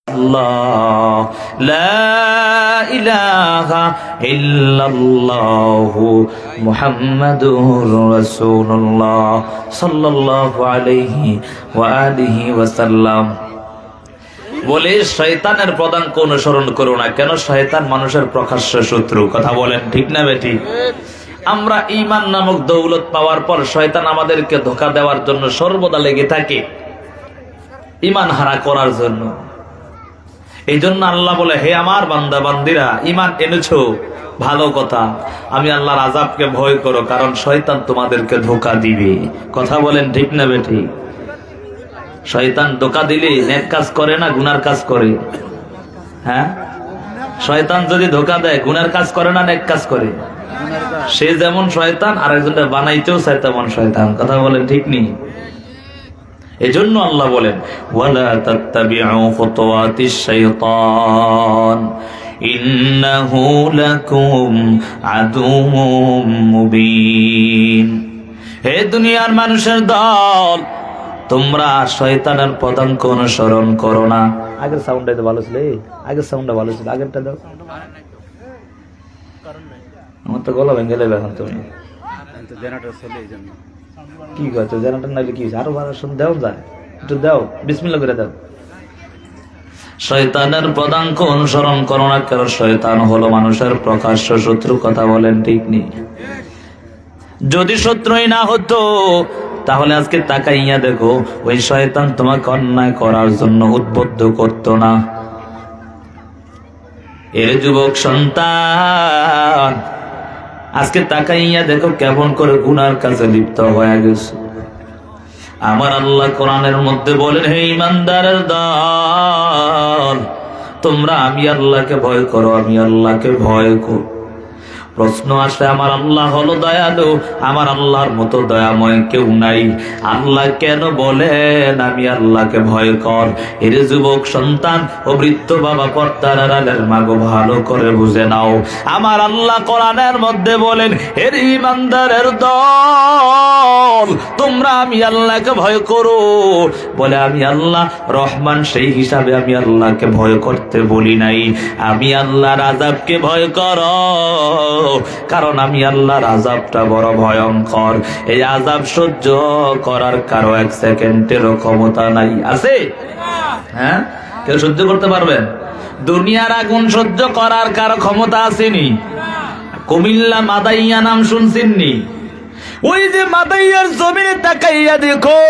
আল্লাহ লা ইলাহা ইল্লাল্লাহু মুহাম্মাদুর রাসূলুল্লাহ সাল্লাল্লাহু আলাইহি ওয়া আলিহি ওয়াসাল্লাম। বলে শয়তানের পদাঙ্ক অনুসরণ করো না। কেন? শয়তান মানুষের প্রকাশ্য শত্রু। কথা বলেন ঠিক না বেটি? আমরা ঈমান নামক দৌলত পাওয়ার পর শয়তান আমাদেরকে ধোঁকা দেওয়ার জন্য সর্বদা লেগে থাকে, ঈমান হারা করার জন্য। এই জন্য আল্লাহ বলে, হে আমার বান্দা বান্দিরা, ঈমান এনেছো ভালো কথা, আমি আল্লাহর আযাবকে ভয় করো, কারণ শয়তান তোমাদেরকে ধোঁকা দিবে। কথা বলেন ঠিক না বেটি? শয়তান ধোঁকা দিলে নেক কাজ করে না গুনার কাজ করে? হ্যাঁ, শয়তান যদি ধোঁকা দেয় গুনার কাজ করে না নেক কাজ করে? সে যেমন শয়তান, আর একজনটা বানাইতেও চায় তেমন শয়তান। কথা বলেন ঠিক নেই? এজন্য আল্লাহ বলেন, ওয়ালা তাত্তাবিউ খুতুওয়াতিশ শাইতান ইন্নাহু লাকুম আদুউম মুবিন। হে দুনিয়ার মানুষের দল, তোমরা শয়তানের পদাঙ্ক অনুসরণ করো না। আগের সাউন্ডটা তো ভালো ছিল, আগের সাউন্ডটা ভালো ছিল, আগেরটা দাও। আমার তো গলা ভেঙে গেলে এখন তুমি কি করছো? জেনারেটর নাইলে কি আরো ভালো দেও যায়, একটু দাও, বিসমিল্লাহ করে দাও। শয়তানের পদাঙ্ক অনুসরণ করো না, কারণ শয়তান হলো মানুষের প্রকাশ্য শত্রু। কথা বলেন ঠিক নেই? যদি শত্রুই না হতো তাহলে আজকে তাকাইয়া দেখো, ওই শয়তান তোমাকে অন্যায় করার জন্য উদ্বুদ্ধ করতো না। এর যুবক সন্তান, আজকে তাকাইয়া দেখো কেমন করে গুনার কাজে লিপ্ত হয়ে গেছে। আমার আল্লাহ কোরআনের মধ্যে বলেন, হে ঈমানদারের দল, তোমরা আমি আল্লাহকে ভয় করো, আমি আল্লাহকে ভয় করো। প্রশ্ন আসে, আমার আল্লাহ হলো দয়ালু, আমার আল্লাহর মতো দয়াময় কেউ নাই, আল্লাহ কেন বলেন আমি আল্লাহকে ভয় কর? এর যুবক সন্তান ও বৃদ্ধ বাবা, পর্দার আড়ালের মাগো, ভালো করে বুঝে নাও। আমার আল্লাহ কোরআনের মধ্যে বলেন, হে ঈমানদারের দল, তোমরা আমি আল্লাহকে ভয় করো। বলে আমি আল্লাহ রহমান, সেই হিসাবে আমি আল্লাহকে ভয় করতে বলি নাই। আমি আল্লাহর আযাবকে ভয় করো, কারণ আমি আল্লাহর আযাবটা বড় ভয়ঙ্কর। এই আযাব সহ্য করার কারো এক সেকেন্ডেরও ক্ষমতা নাই। আছে? হ্যাঁ, কেউ সহ্য করতে পারবেন? দুনিয়ার আগুন সহ্য করার কারো ক্ষমতা আসেনি? কুমিল্লা মাদাইয়া নাম শুনছেননি? ওই যে মাদাইয়ার জমিনে তাকাইয়া দেখো,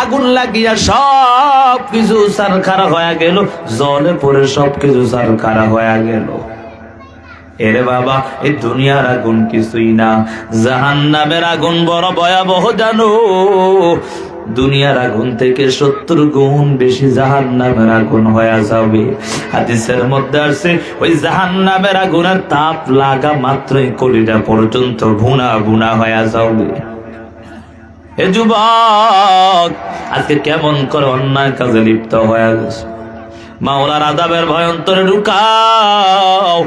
আগুন লাগিয়া সব কিছু সারখারা হয়ে গেল, জলে পড়ে সব কিছু সারখারা হয়ে গেল। এরে বাবা, এই দুনিয়ার আগুন কিছুই না, জাহান্নামের আগুন বড় ভয়াবহ জানো। দুনিয়ার আগুন থেকে 70 গুণ বেশি জাহান্নামের আগুন হয়ে যাবে। হাদিসের মধ্যে আছে, ওই জাহান্নামের আগুনের তাপ লাগা মাত্রই কলিজা পর্যন্ত ভুনা ভুনা হয়ে যাবে। এ যুবক, আজকে কেমন করে অন্যায় কাজে লিপ্ত হয়ে গেছে। মাওলার আযাবের ভয় অন্তরে ঢুকাও।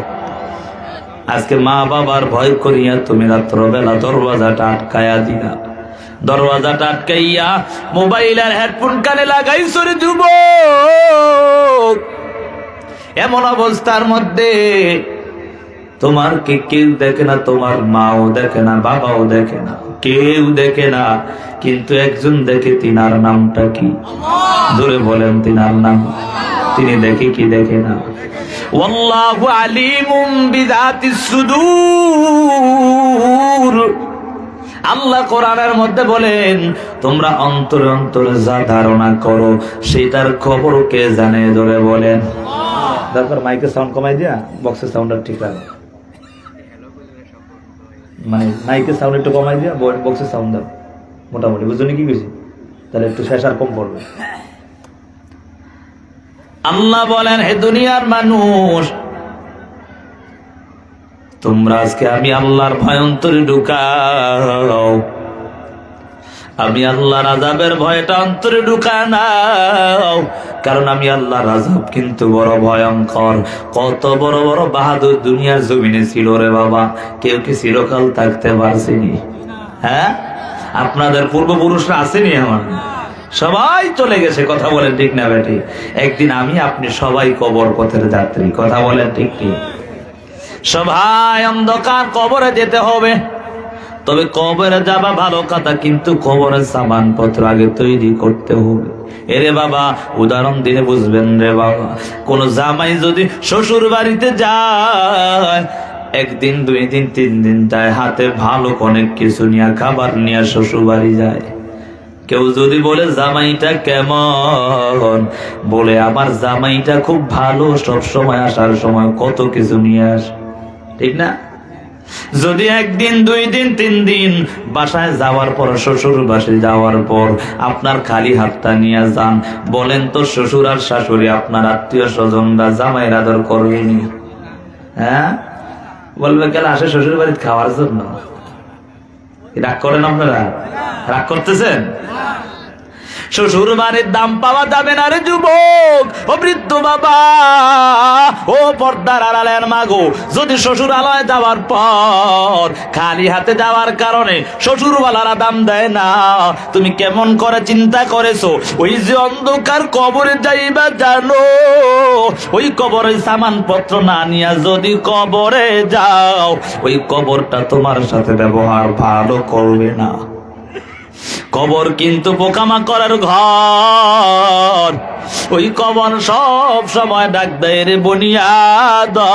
আজকে মা বাবার ভয় করিয়া তুমি রাত্রবেলা দরওয়াজাটা আটকায়া দিলা, দরওয়াজাটা আটকাইয়া মোবাইলের হেডফোন কানে লাগাইছো রে যুবক। এমন অবস্থার মধ্যে তোমার কে কেউ দেখে না, তোমার মাও দেখে না, বাবাও দেখে না, কেউ দেখে না, কিন্তু একজন দেখে। তিনার নামটা কি? ধরে বলেন তিনার নাম। তিনি দেখে কি দেখে না? ওয়াল্লাহু আলিমুম বিযাতিস সুদূর। আল্লাহ কোরআনের মধ্যে বলেন, তোমরা অন্তরে অন্তরে যা ধারণা করো সেটার খবর কে জানে? ধরে বলেন। তারপর মাইকের সাউন্ড কমাই দিয়া বক্সের সাউন্ডটা ঠিক রাখো, মানে মাইকের সাউন্ড একটু কমাই দিয়া বক্সের সাউন্ড দাও মোটামুটি। বুঝলি কি কইছি? তাহলে একটু শেষ আর কম পড়বে। আল্লাহ বলেন, হে দুনিয়ার মানুষ, তোমরা আজকে আমি আল্লাহর ভয় অন্তরে ঢুকাও। আমি আল্লাহর আযাবের ভয়টা অন্তরে ঢুকা নাও, কারণ আমি আল্লাহর আযাব কিন্তু বড় ভয়ঙ্কর। কত বড় বড় বাহাদুর দুনিয়ার জমিনে ছিল রে বাবা, কেউ কি চিরকাল থাকতে পারছেনি? হ্যাঁ, আপনাদের পূর্বপুরুষরা আসেনি? আমার সবাই চলে গেছে, কথা বলেন ঠিক না বেটি? একদিন আমি আপনি সবাই কবর পথের যাত্রী, কথা বলেন ঠিক কি? সবাই অন্ধকার কবরে যেতে হবে। তবে কবরে যাবা ভালো কথা, কিন্তু কবরের সামান পত্র আগে তৈরি করতে হবে। এরে বাবা, উদাহরণ দিলে বুঝবেন রে বাবা। কোন জামাই যদি শ্বশুর বাড়িতে যায়, একদিন, 2 দিন, 3 দিন যায়, হাতে ভালো অনেক কিছু নিয়ে, খাবার নিয়ে শ্বশুর বাড়ি যায়। কেউ যদি বলে জামাইটা কেমন, বলে আমার জামাইটা খুব ভালো, সব সময় আসার সময় কত কিছু নিয়ে আসে, ঠিক না? যদি 1 দিন, 2 দিন, 3 দিন বাসায় যাওয়ার পর, শ্বশুর বাসায় যাওয়ার পর আপনার খালি হাতটা নিয়ে যান, বলেন তো শ্বশুর আর শাশুড়ি, আপনার আত্মীয় স্বজনরা জামাইয়ের আদর করবেনি? হ্যাঁ, বলবে কেন আসে শ্বশুর বাড়িতে খাওয়ার জন্য? রাগ করেন আপনারা? রাগ করতেছেন? শ্বশুর বাড়ির দাম পাওয়া যাবে না রে যুবক, ও বৃদ্ধ বাবা, ও পর্দার আড়ালের মাগো। যদি শ্বশুর আলয় যাওয়ার পর খালি হাতে যাওয়ার কারণে শ্বশুরওয়ালারা দাম দেয় না, তুমি কেমন করে চিন্তা করেছো? ওই যে অন্ধকার কবরে যাইবা জানো, ওই কবরের সামান পত্র না নিয়ে যদি কবরে যাও, ওই কবরটা তোমার সাথে ব্যবহার ভালো করবে না। কবর কিন্তু পোকামাকড়ের ঘর, ওই কবর সব সময় ডাক দেয় রে বুনিয়াদম,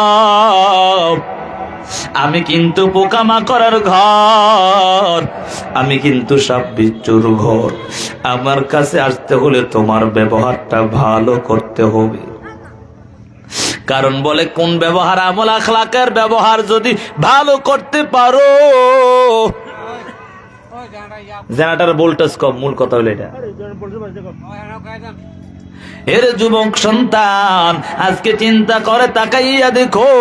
আমি কিন্তু পোকামাকড়ের ঘর, আমি কিন্তু সাপ বিচ্ছুর ঘর। আমার কাছে আসতে হলে তোমার ব্যবহারটা ভালো করতে হবে। কারণ বলে কোন ব্যবহার আমল আখলাকের ব্যবহার যদি ভালো করতে পারো, জেনারেটর ভোল্টেজ কম, মূল কথা হলো এটা। এর যুবক সন্তান, আজকে চিন্তা করে তাকাইয়া দেখো,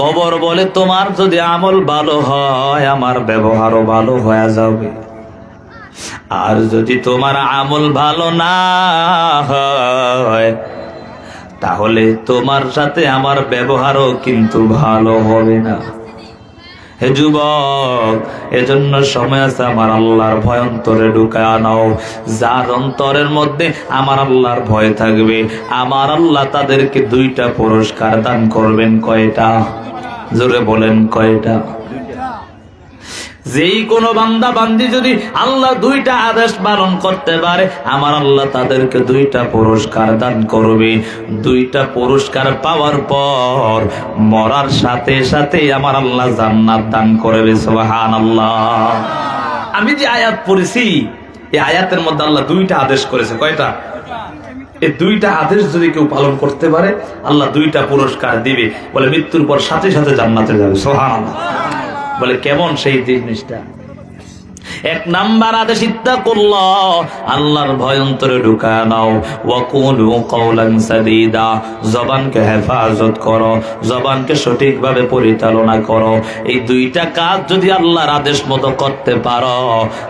কবর বলে তোমার যদি আমল ভালো হয়, আমার ব্যবহারও ভালো হয়ে যাবে। আর যদি তোমার আমল ভালো না হয়, তাহলে তোমার সাথে আমার ব্যবহারও কিন্তু ভালো হবে না। হে যুবক, এজন্য সময় আছে, আমার আল্লাহর ভয় অন্তরে ঢুকায় আনাও। যার অন্তরের মধ্যে আমার আল্লাহর ভয় থাকবে, আমার আল্লাহ তাদেরকে 2টা পুরস্কার দান করবেন। কয়টা? জোরে বলেন কয়টা? যেই কোনো বান্দা বান্দি যদি আল্লাহ 2টা আদেশ পালন করতে পারে, আমার আল্লাহ তাদেরকে 2টা পুরস্কার দান করবে। 2টা পুরস্কার পাওয়ার পর মরার সাথে সাথে আমার আল্লাহ জান্নাত দান করবে। সুবহানাল্লাহ। আমি যে আয়াত পড়েছি, এই আয়াতের মধ্যে আল্লাহ 2টা আদেশ করেছে। কয়টা? এই 2টা আদেশ যদি কেউ পালন করতে পারে, আল্লাহ 2টা পুরস্কার দিবে। বলে মৃত্যুর পর সাথে সাথে জান্নাতে যাবে। সুবহানাল্লাহ। বলে কেমন সেই জিনিসটা? 1 নাম্বার আদেশ, ইত্তাকুল্লাহ, আল্লাহর ভয় অন্তরে ঢুকায় নাও। ওয়া কুলু কাওলান সাদীদা, জবানকে হেফাজত করো, জবানকে সঠিকভাবে পরিচালনা করো। এই 2টা কাজ যদি আল্লাহর আদেশ মতো করতে পারো,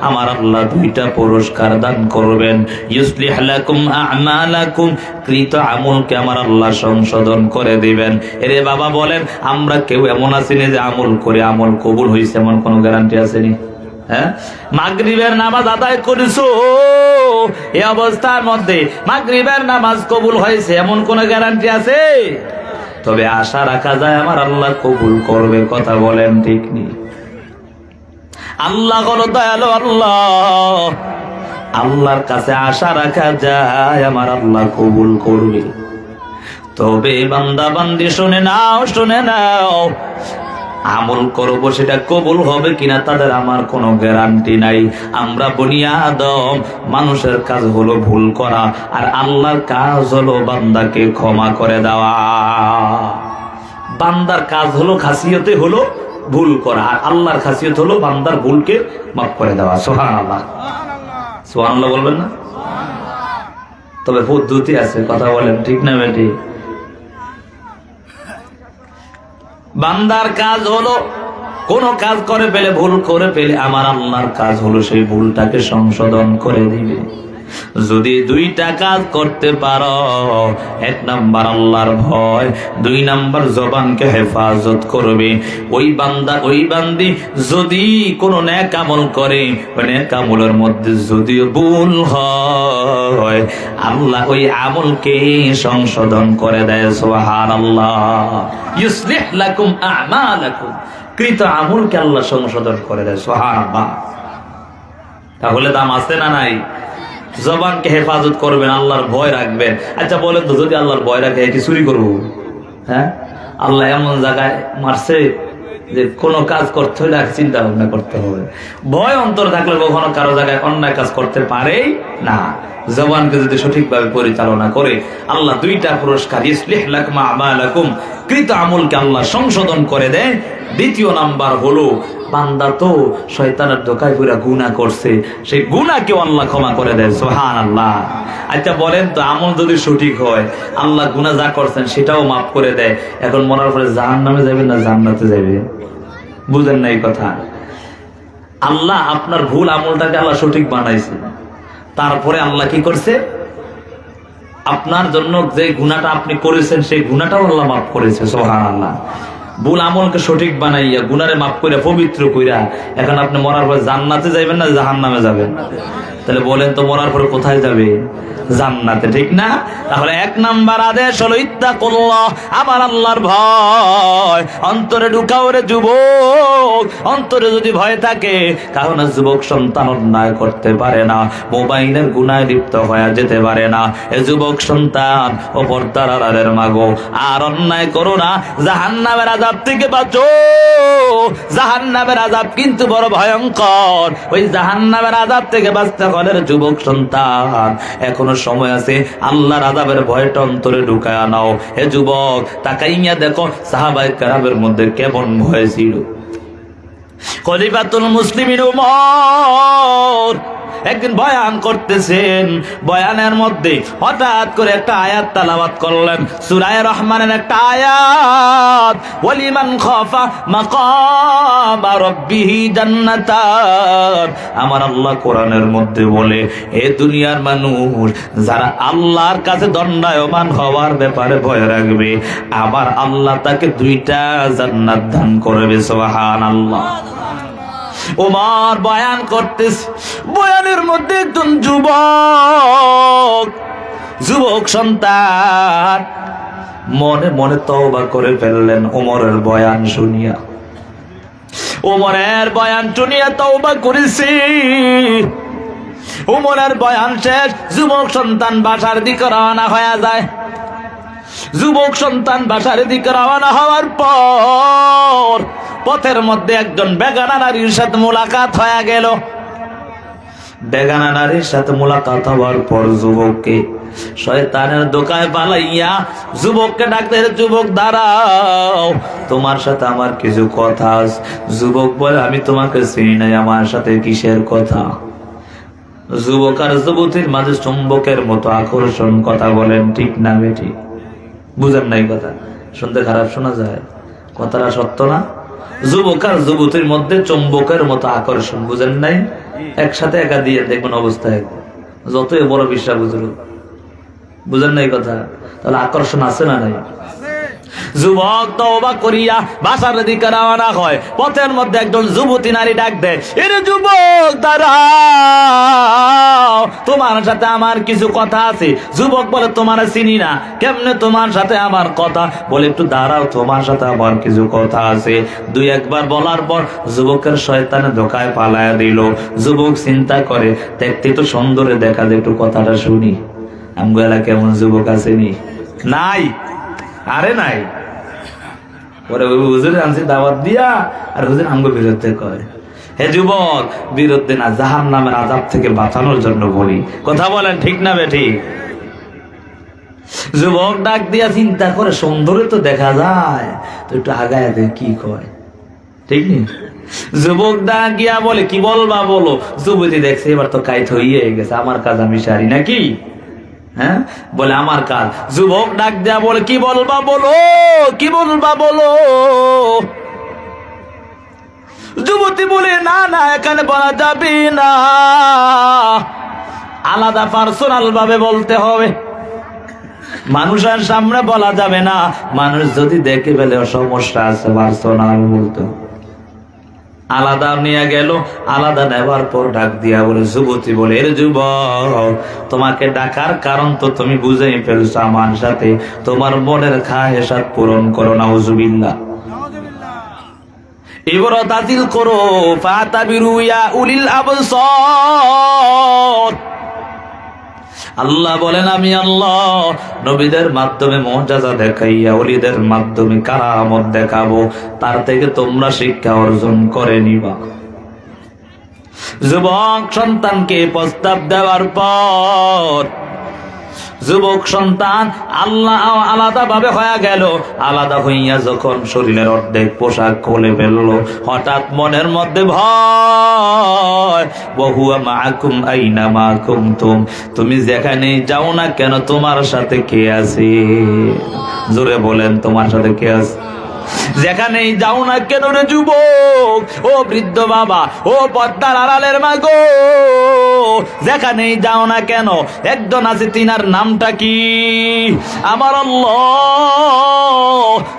আমার আল্লাহ 2টা পুরস্কার দান করবেন। ইউসলিহ লাকুম আ'মালাকুম, কৃত আমলকে আমার আল্লাহ সংশোধন করে দিবেন। এরে বাবা বলেন, আমরা কেউ এমন আসেনি যে আমল করে আমল কবুল হয়েছে, এমন কোনো গ্যারান্টি আসেনি? হ্যাঁ, মাগরিবের নামাজ আদায় করেছো, এই অবস্থার মধ্যে মাগরিবের নামাজ কবুল হয়েছে, এমন কোন গ্যারান্টি আছে? তবে আশা রাখা যায় আমার আল্লাহ কবুল করবে। কথা বলেন ঠিক নেই? আল্লাহ হলো দয়ালু আল্লাহ, আল্লাহর কাছে আশা রাখা যায় আমার আল্লাহ কবুল করবে। তবে বান্দা বান্দি শুনে নাও, শুনে নাও, আমল করবো সেটা কবুল হবে কিনা তাদের আমার কোনো গ্যারান্টি নাই। আমরা বনি আদম, মানুষের কাজ হলো ভুল করা, আর আল্লাহর কাজ হলো বান্দাকে ক্ষমা করে দেওয়া। বান্দার কাজ হলো, খাসিয়তে হলো ভুল করা, আর আল্লাহর খাসিয়ত হলো বান্দার ভুলকে মাফ করে দেওয়া। সুবহানাল্লাহ। সুবহানাল্লাহ বলবেন না? তবে পদ্ধতি আছে, কথা বলেন ঠিক না বেটি? বান্দার কাজ হলো কোন কাজ করে পেলে, ভুল করে পেলে, আমার আল্লাহর কাজ হলো সেই ভুলটাকে সংশোধন করে দিবে। যদি দুইটা কাজ করতে পারো, এক নাম্বার আল্লাহর ভয়, দুই নাম্বার জবানকে হেফাজত করবে। ওই বান্দা ওই বান্দি যদি কোনো নেক আমল করে, ওই নেক আমলের মধ্যে যদিও ভুল হয়, আল্লাহ ওই আমলকে সংশোধন করে দেয়। সুবহানাল্লাহ। ইউসলিহ লাকুম আ'মালাকুম, কৃত আমলকে আল্লাহ সংশোধন করে দেয়। সুবহানাল্লাহ। তাহলে দাম আছে না নাই? জবানকে হেফাজত করবেন, আল্লাহর ভয় রাখবেন। আচ্ছা বলেন তো, যদি আল্লাহর ভয় রাখে কি চুরি করবো? হ্যাঁ, আল্লাহ এমন জায়গায় মারছে যে কোনো কাজ করতে হলে চিন্তা ভাবনা করতে হবে। ভয় অন্তর থাকলে কখনো কারো জায়গায় অন্যায় কাজ করতে পারে না। জবানকে যদি সঠিকভাবে পরিচালনা করে, আল্লাহ দুইটা পুরস্কার, ইসলিহ লাকুম আমালাকুম, কৃত আমলকে আল্লাহ সংশোধন করে দেয়। দ্বিতীয় নাম্বার হলো, বান্দা তো শয়তানের ধোঁকায় পুরা গুনাহ করছে, সেই গুনাহকেও আল্লাহ ক্ষমা করে দেয়। সুবহানাল্লাহ। আচ্ছা বলেন তো, আমল যদি সঠিক হয়, আল্লাহ গুনাহ যা করছেন সেটাও মাফ করে দেয়। এখন মরার পরে জাহান্নামে যাবে না জান্নাতে যাবে? বুঝেন না এই কথা? আল্লাহ আপনার ভুল আমলটাকে আল্লাহ সঠিক বানাইছে, তারপরে আল্লাহ কি করছে, আপনার জন্য যে গুনাহটা আপনি করেছেন সেই গুনাহটাও আল্লাহ মাফ করেছে। সুবহানাল্লাহ। ভুল আমলকে সঠিক বানাইয়া গুনারে মাফ কইরা পবিত্র কইরা এখন আপনি মরার পর জান্নাতে যাবেন না জাহান্নামে যাবেন? তাহলে বলেন তো, মরার পর কোথায় যাবে? জান্নাতে, ঠিক না? তাহলে এক নাম্বার আদেশ হলো ইত্তাকুল্লাহ, আমার আল্লাহর ভয় অন্তরে ঢুকাও রে যুবক। অন্তরে যদি ভয় থাকে, কারণ যুবক সন্তান অন্যায় করতে পারে না, মোবাইলের গুনায় লিপ্ত হয়ে যেতে পারে না। এ যুবক সন্তান ও পর্দার আড়ালের মাগো, আর অন্যায় করো না, জাহান্নামের আযাব থেকে বাঁচো। জাহান্নামের আযাব কিন্তু বড় ভয়ঙ্কর। ওই জাহান্নামের আযাব থেকে বাঁচতে হলে যুবক সন্তান এখনো সময় আছে, আল্লাহর আযাবের ভয়টা অন্তরে ঢুকায়া নাও। হে যুবক, তাকাইয়া দেখো সাহাবায়ে কেরামের মধ্যে কেমন ভয় ছিল। খলিফাতুল মুসলিমিন ওমর একদিন বয়ান করতেছেন, বয়ানের মধ্যে হঠাৎ করে একটা আয়াত তেলাওয়াত করলেন, সূরা রহমানের একটা আয়াত, ওয়ালিমান খাফা মাকাম রাব্বিহি জান্নাতান। আমার আল্লাহ কোরআনের মধ্যে বলে, হে দুনিয়ার মানুষ, যারা আল্লাহর কাছে দণ্ডায়মান হওয়ার ব্যাপারে ভয় রাখবে, আমার আল্লাহ তাকে দুইটা জান্নাত দান করবে। সুবহানাল্লাহ। ওমর বয়ান করতেছে, বয়ানের মধ্যে একজন যুবক সন্তান মনে মনে তওবা করে ফেললেন ওমরের বয়ান শুনিয়া। ওমরের বয়ান শুনিয়া তওবা করেছি। ওমরের বয়ান শেষ, যুবক সন্তান বাসার দিকে রওনা হয়ে যায়। যুবক সন্তান বাসার দিকে রওনা হওয়ার পর পথের মধ্যে একজন বেগানা নারীর সাথে মোলাকাত হয়ে গেল। বেগানা নারীর সাথে মোলাকাত হওয়ার পর যুবককে শয়তানের ধোঁকায় পালাইয়া যুবককে ডাকতে, যুবক দাঁড়াও, তোমার সাথে আমার কিছু কথা আছে। যুবক বলে, আমি তোমাকে চিনি নাই, আমার সাথে কিসের কথা? যুবক আর যুবতীর মাঝে চুম্বকের মতো আকর্ষণ, কথা বলেন ঠিক না বেঠিক? বুঝেন নাই কথা? শুনতে খারাপ শোনা যায়, কথাটা সত্য না? যুবক আর যুবতীর মধ্যে চুম্বকের মতো আকর্ষণ, বুঝেন নাই? একসাথে একা দিয়ে দেখবেন অবস্থা একদম, যতই বড় বিশ্বাস বুঝলো, বুঝেন নাই কথা? তাহলে আকর্ষণ আছে না নাই? যুবক তওবা করিয়া বাসার দিকে রওনা হয়। পথের মধ্যে একজন যুবতী নারী ডাক দেয়, এরে যুবক দাঁড়াও, তোমার সাথে আমার কিছু কথা আছে। যুবক বলে, তোমার চিনি না, কেমনে তোমার সাথে আমার কথা? বলে, একটু দাঁড়াও, তোমার সাথে আমার কিছু কথা আছে। দুই একবার বলার পর যুবকের শয়তানে ধোঁকায় পালায়া দিল। যুবক চিন্তা করে, দেখতে তো সুন্দরে দেখা যায়, একটু কথাটা শুনি। আমগো এলাকায় কেমন যুবক আসেনি? নাই? আরে নাই। পরে ওই হুজুরে আনছি দাওয়াত দিয়া, আর হুজুর আমগো বিরুদ্ধে কয়, হে যুবক, বিরুদ্ধে না, জাহান্নামের আযাব থেকে বাঁচানোর জন্য বলি। কথা বলেন ঠিক না বেঠিক? যুবক ডাক দিয়া চিন্তা করে, সুন্দরে তো দেখা যায়, তো একটু আগায় দেখ কি কয়, ঠিক নেই? যুবক ডাক গিয়া বলে, কি বলবা বলো। যুবতী দেখছে এবার তো কাইত হইয়ে গেছে, আমার কাজ আমি সারি নাকি? হ্যাঁ, বলে আমার কাজ। যুবক ডাক দেয়া বলে, কি বলবা বলো, কি বলবা বলো। যুবতী বলে, না না, এখানে বলা যাবে না, আলাদা পার্সোনাল ভাবে বলতে হবে, মানুষের সামনে বলা যাবে না। মানুষ যদি দেখে ফেলে সমস্যা আছে, পার্সোনাল বলতে হবে। আলাদা নিয়ে গেল, আলাদা নেবার পর ডাক দিয়া বলে, যুবতী বলে, এর যুবক, তোমাকে ডাকার কারণ তো তুমি বুঝেই ফেলছো আমার সাথে, তোমার মনের খাহেসাত পূরণ করো। নাউজুবিল্লাহ। ইবরাত হাসিল করো, ফাতাবিরু ইয়া উলিল আবসার। আল্লাহ বলেন, আমি আল্লাহ নবীদের মাধ্যমে মুআজিজা দেখাইয়া ওলিদের মাধ্যমে কারামত দেখাবো, তার থেকে তোমরা শিক্ষা অর্জন করে নিবা। যুবক সন্তানকে প্রস্তাব দেওয়ার পর যুবক সন্তান আল্লাহ আলাদা ভাবে হয়ে গেল। আলাদা হইয়া যখন শরীরের অর্ধেক পোশাক খুলে ফেললো, হঠাৎ মনের মধ্যে ভয়। ওয়াহুয়া মাআকুম আইনা মা কুনতুম, তুমি যেখানে যাও না কেন তোমার সাথে কে আছে? জোরে বলেন, তোমার সাথে কে আছে? যেখানেই যাও না কেন রে যুবক, ও বৃদ্ধ বাবা, ও পর্দার আড়ালের মা গো, যেখানেই যাও না কেন একজন আছে, তিনার নামটা কি? আমার আল্লাহ।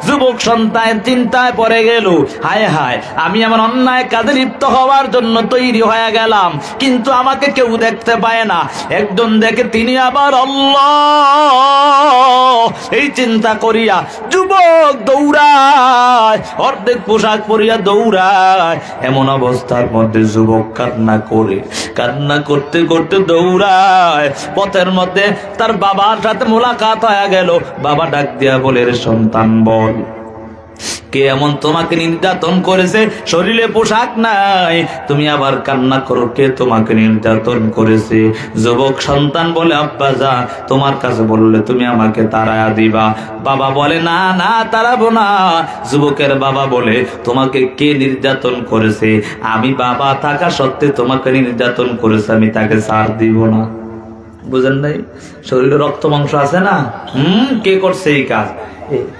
যুবক সন্তান চিন্তায় পড়ে গেল, হায় হায়, আমি আমার অন্যায় কাজে লিপ্ত হওয়ার জন্য তৈরি হয়ে গেলাম, কিন্তু আমাকে কেউ দেখতে পায় না। একজন দেখে, তিনি আবার আল্লাহ। এই চিন্তা করিয়া যুবক দৌড়ায়, অর্ধেক পোশাক পরিয়া দৌড়ায়। এমন অবস্থার মধ্যে যুবক কান্না করে, কান্না করতে করতে দৌড়ায়। পথের মধ্যে তার বাবার সাথে মোলাকাত হয়ে গেল। বাবা ডাক দিয়া বলে, রে সন্তান, বল, কে এমন তোমাকে নির্যাতন করেছে? শরীরে পোশাক নাই, তুমি আবার কান্না করো, কে তোমাকে নির্যাতন করেছে? যুবক সন্তান বলে, আব্বা যা, তোমার কাছে বললে তুমি আমাকে তাড়ায়া দিবা। বাবা বলে, না না, তাড়াবো না। যুবকের বাবা বলে, তোমাকে কে নির্যাতন করেছে? আমি বাবা থাকা সত্ত্বে তোমাকে নির্যাতন করেছে, আমি তাকে ছাড় দিব না। বুঝেন নাই? শরীরে রক্ত মাংস আছে না, কে করছে এই কাজ?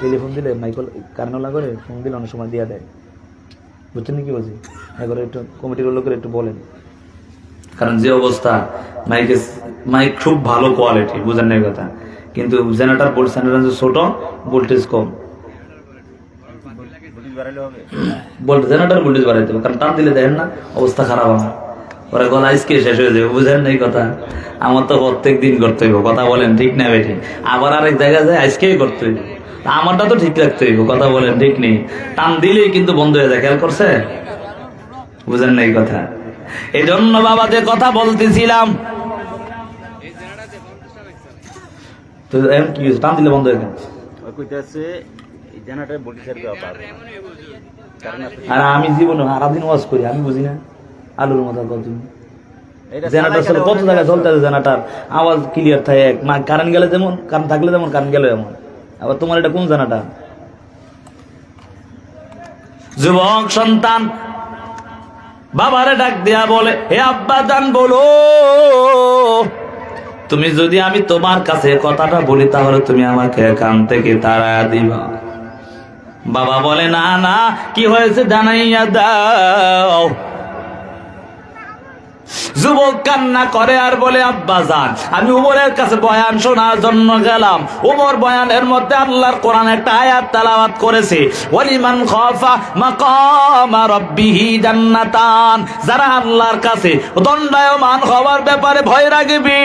টেলিফোন দিলে মাইকল কারণলা করে ফোন দিলে অনেক সময় দিয়ে দেয়। বুঝছেন কি বলছি? একবার একটু কমিটির লোকের একটু বলেন, কারণ যে অবস্থা, মাইক খুব ভালো কোয়ালিটি, বুঝেন না কথা, কিন্তু জেনারেটর ছোট, ভোল্টেজ কম। জেনারেটর ভোল্টেজ বাড়াইতে হবে, কারণ টান দিলে দেখেন না অবস্থা খারাপ আমার, পরে গলা আজকে শেষ হয়ে যাবে। বুঝেন না এই কথা? আমার তো প্রত্যেক দিন করতে হইব, কথা বলেন ঠিক না বেঠি? আবার আরেক জায়গায় যায় আজকেই করতে হইব, আমারটা তো ঠিক রাখতে হইব, কথা বলেন ঠিক নেই? টান দিলেই কিন্তু বন্ধ হয়ে যায়, খেয়াল করছে? বুঝেন না এই কথা? এই জন্য বাবা যে কথা বলতেছিলাম, তো এখন কি টান দিলে বন্ধ হয়ে গেল। আর আমি জীবনে সারাদিন ওয়াজ করি, আমি বুঝি না আলুর মতো কত জেনারেটর কত জায়গায় চলতে আছে, জেনারেটর আওয়াজ ক্লিয়ার থাকে, কারেন্ট গেলে যেমন, কারেন্ট থাকলে যেমন, কারেন্ট গেলে এমন। আবার তোমার এটা কোন জেনারেটর? যুবক সন্তান বাবারে ডাক দিয়া বলে, হে আব্বা জান, বলো, তুমি যদি আমি তোমার কাছে কথাটা বলি তাহলে তুমি আমাকে এখান থেকে তাড়ায়া দিবা। বাবা বলে, না না, কি হয়েছে জানাইয়া দাও। যুবক কান্না করে আর বলে, আব্বা জান, আমি উমরের কাছে বয়ান শোনার জন্য গেলাম। উমর বয়ানের মধ্যে আল্লাহর কোরআন একটা আয়াত তেলাওয়াত করেছে, ওয়ালিমান খাফা মাকামা রাব্বিহি জান্নাতান, যারা আল্লাহর কাছে দণ্ডায়মান হওয়ার ব্যাপারে ভয় রাখবে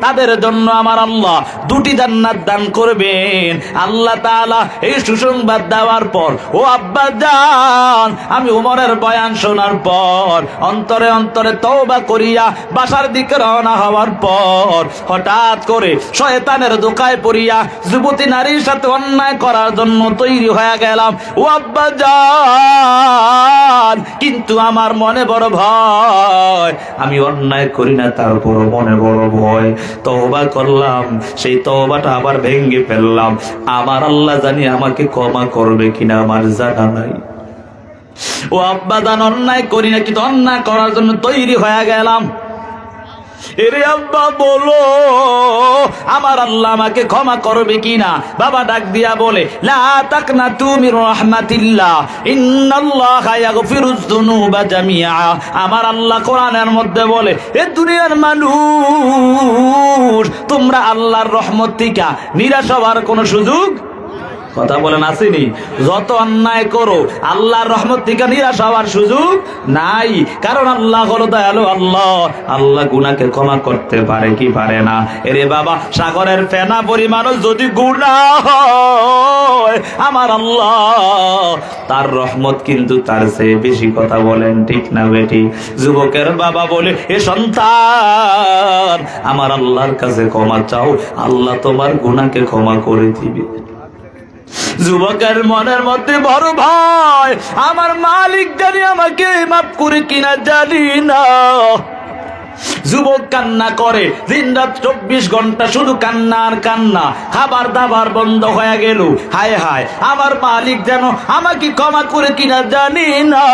তাদের জন্য আমার আল্লাহ দুটি জান্নাত দান করবেন। আল্লাহ তাআলা এই সুসংবাদ দেওয়ার পর, ও আব্বা জান, আমি উমরের বয়ান শোনার পর অন্তরে অন্তরে তওবা করিয়া বাসার দিকে রওনা হওয়ার পর হঠাৎ করে শয়তানের ধোঁকায় পড়িয়া যুবতী নারীর সাথে অন্যায় করার জন্য তৈরি হয়ে গেলাম। ও আব্বা জান, কিন্তু আমার মনে বড় ভয়, আমি অন্যায় করি না, তারপরও মনে বড় ভয়। তওবা করলাম, সেই তওবাটা আবার ভেঙে ফেললাম। আমার আল্লাহ জানি আমাকে ক্ষমা করবে কিনা আমার জানা নাই। ও আব্বা জান, অন্যায় করি না, কিন্তু অন্যায় করার জন্য তৈরি হয়ে গেলাম। এরে আব্বা বলো আমার আল্লাহ আমাকে ক্ষমা করবে কিনা। বাবা ডাক দিয়া বলে লা তাকনাতু মির রাহমাতিল্লাহ ইন্নাল্লাহা ইয়াগফিরুয যুনুবা জামিআ। আমার আল্লাহ কোরআনের মধ্যে বলে এ দুনিয়ার মানুষ তোমরা আল্লাহর রহমত থেকে নিরাশ হওয়ার কোনো সুযোগ, কথা বলেন আসেনি? যত অন্যায় করো আল্লাহর রহমত থেকে নিরাশ হওয়ার সুযোগ নাই, কারণ আল্লাহ হলো দয়ালু। আল্লাহ গুনাহকে ক্ষমা করতে পারে কি পারে না? এরে বাবা সাগরের ফেনা পরিমাণও যদি গুনাহ হয় আমার আল্লাহ তার রহমত কিন্তু তার চেয়ে বেশি, কথা বলেন ঠিক না বেটি? যুবকের বাবা বলে এ সন্তান আমার আল্লাহর কাছে ক্ষমা চাও, আল্লাহ তোমার গুনাহকে ক্ষমা করে দিবে। যুবকের মনের মধ্যে বড় ভয়, আমার মালিক জানি আমাকে মাফ করে কিনা জানি না। যুবক কান্না করে দিন রাত 24 ঘন্টা শুধু কান্না আর কান্না, খাবার দাবার বন্ধ হয়ে গেল। হায় হায় আমার মালিক যেন আমাকে ক্ষমা করে কিনা জানি না।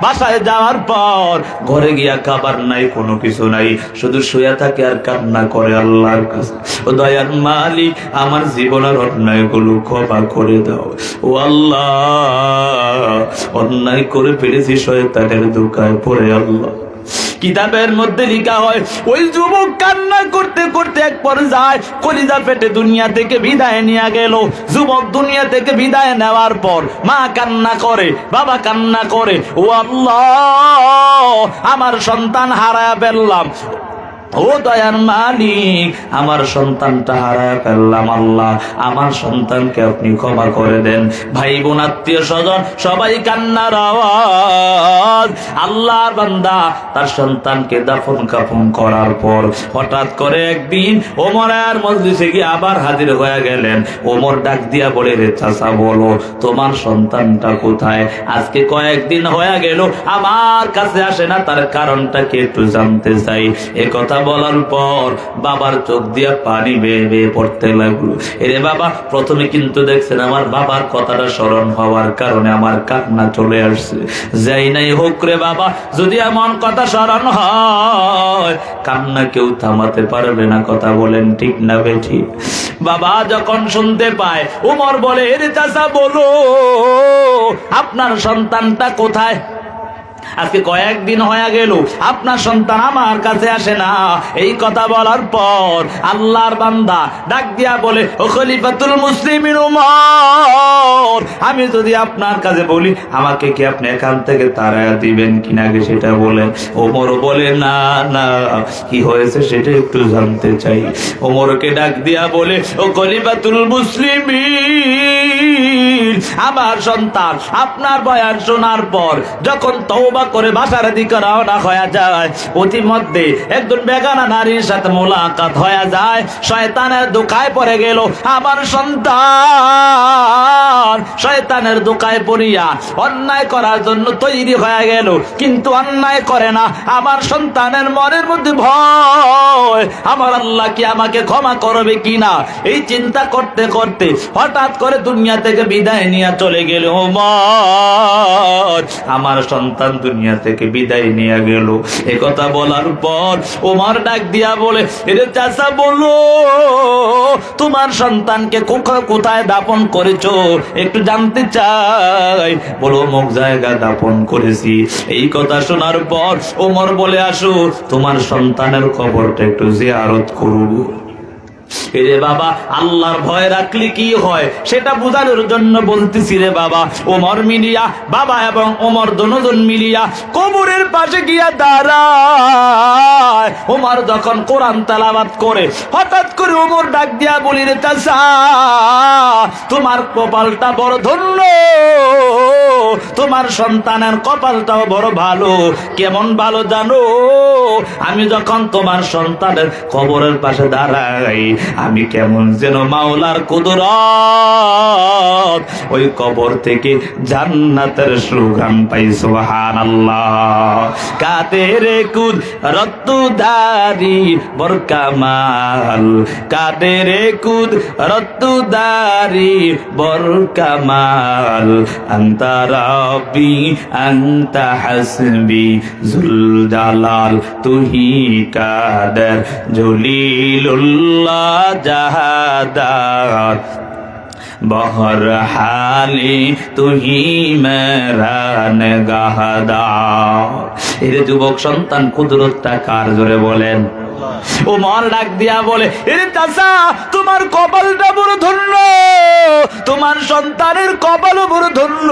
বাসায় যাওয়ার পর ঘরে গিয়া খাবার নাই, কোনো কিছু নাই, শুধু শুয়ে থাকে আর কান্না করে আল্লাহর কাছে, ও দয়ার মালিক আমার জীবনের অন্যায়গুলো ক্ষমা করে দাও। ও আল্লাহ অন্যায় করে ফেলেছি শয়তানের ধোঁকায় পড়ে। আল্লাহ কিতাবের মধ্যে লেখা হয় ওই যুবক কান্না করতে করতে এক পর্যায়ে কলিজা ফেটে দুনিয়া থেকে বিদায় নিয়ে গেল। যুবক দুনিয়া থেকে বিদায় নেওয়ার পর মা কান্না করে, বাবা কান্না করে, ও আল্লাহ আমার সন্তান হারায়া ফেললাম, ও দয়ার মালিক আমার সন্তানটা হারায় ফেললাম, আল্লাহ আমার সন্তানকে আপনি ক্ষমা করে দেন। ভাই বোন আত্মীয় স্বজন সবাই কান্নার আওয়াজ। আল্লাহর বান্দা তার সন্তানকে দাফন কাফন করার পর হঠাৎ করে একদিন ওমরের মজলিসে গিয়ে আবার হাজির হয়ে গেলেন। ওমর ডাক দিয়া বলে রে চাচা বলো তোমার সন্তানটা কোথায়? আজকে কয়েকদিন হয়ে গেল আমার কাছে আসে না, তার কারণটা কি একটু জানতে চাই। এ কথা বলার পর বাবার চোখ দিয়া পানি বেয়ে বেয়ে পড়তে লাগলো। এরে বাবা প্রথমে কিন্তু দেখছেন আমার বাবার কথাটা স্মরণ হওয়ার কারণে আমার কান্না চলে আসছে। যাই নাই হোক রে বাবা, যদি এমন কথা স্মরণ হয় কান্না কেউ থামাতে পারবে না, কথা বলেন ঠিক না বেঠি? বাবা যখন শুনতে পায় ওমর বলে এরে চাচা বলো আপনার সন্তানটা কোথায়? আজকে কয়েকদিন হয়ে গেল আপনার সন্তান আমার কাছে আসে না। এই কথা বলার পর আল্লাহর বান্দা ডাক দিয়া বলে ও খলিফাতুল মুসলিমিন ওমর, আমি যদি আপনার কাছে বলি আমাকে কি আপনি এখান থেকে তাড়ায়া দিবেন কিনা সেটা বলেন। ওমর বলে না না, কি হয়েছে সেটা একটু জানতে চাই। ওমরকে ডাক দিয়া বলে ও খলিফাতুল মুসলিমিন, আমার সন্তান আপনার বয়ান শোনার পর যখন তওবা করে বাসার দিকে রওনা হয়ে যায়, অতিমধ্যে একজন বেগানা নারীর সাথে মোলাকাত হয়ে যায়। শয়তানের ধোঁকায় পড়ে গেল আমার সন্তান, শয়তানের ধোঁকায় পড়িয়া অন্যায় করার জন্য তৈরি হয়ে গেল, কিন্তু অন্যায় করে না। আমার সন্তানের মনের মধ্যে ভয়, আমার আল্লাহ কি আমাকে ক্ষমা করবে কিনা এই চিন্তা করতে করতে হঠাৎ করে দুনিয়া থেকে বিদায় নিয়ে চলে গেল। ওমর আমার সন্তান দুনিয়া থেকে বিদায় নিয়ে গেল। এ কথা বলার পর ওমর ডাক দিয়া বলে এরে চাচা বলো তোমার সন্তানকে কোথায় দাপন করেছো একটু জানতে চাই। বলো অমুক জায়গা দাপন করেছি। এই কথা শোনার পর ওমর বলে আসো তোমার সন্তানের কবরটা একটু জিয়ারত করব। এরে বাবা আল্লাহর ভয় রাখলে কি হয় সেটা বোঝানোর জন্য বলতেছি রে বাবা। ওমর মিলিয়া বাবা এবং ওমর দুজন মিলিয়া কবরের পাশে গিয়া দাঁড়ায়। ওমর যখন কোরআন তেলাওয়াত করে হঠাৎ করে ওমর ডাক দিয়া বলি রে চাচা তোমার কপালটা বড় ধন্য, তোমার সন্তানের কপালটাও বড় ভালো। কেমন ভালো জানো? আমি যখন তোমার সন্তানের কবরের পাশে দাঁড়াই আমি কেমন যেন মাওলার কুদরত ওই কবর থেকে জান্নাতের সুঘ্রাণ পাই। সুবহানাল্লাহ। কাদের কুদরত দারি বরকামাল, কাদের কুদরত দারি বরকামাল, আনতা রাব্বি আনতা হাসবি জুল জালাল, তুহি কাদের জলিলুল্লাহ জাহাদার, বহর হালি তুহি মেরা নিগাহদার। এর যুবক সন্তান কুদরতটা কার, জোরে বলেন। ওমর ডাক দিয়া বলে, এরে চাচা, তোমার কপালটা বড় ধন্য, তোমার সন্তানের কপালও বড় ধন্য।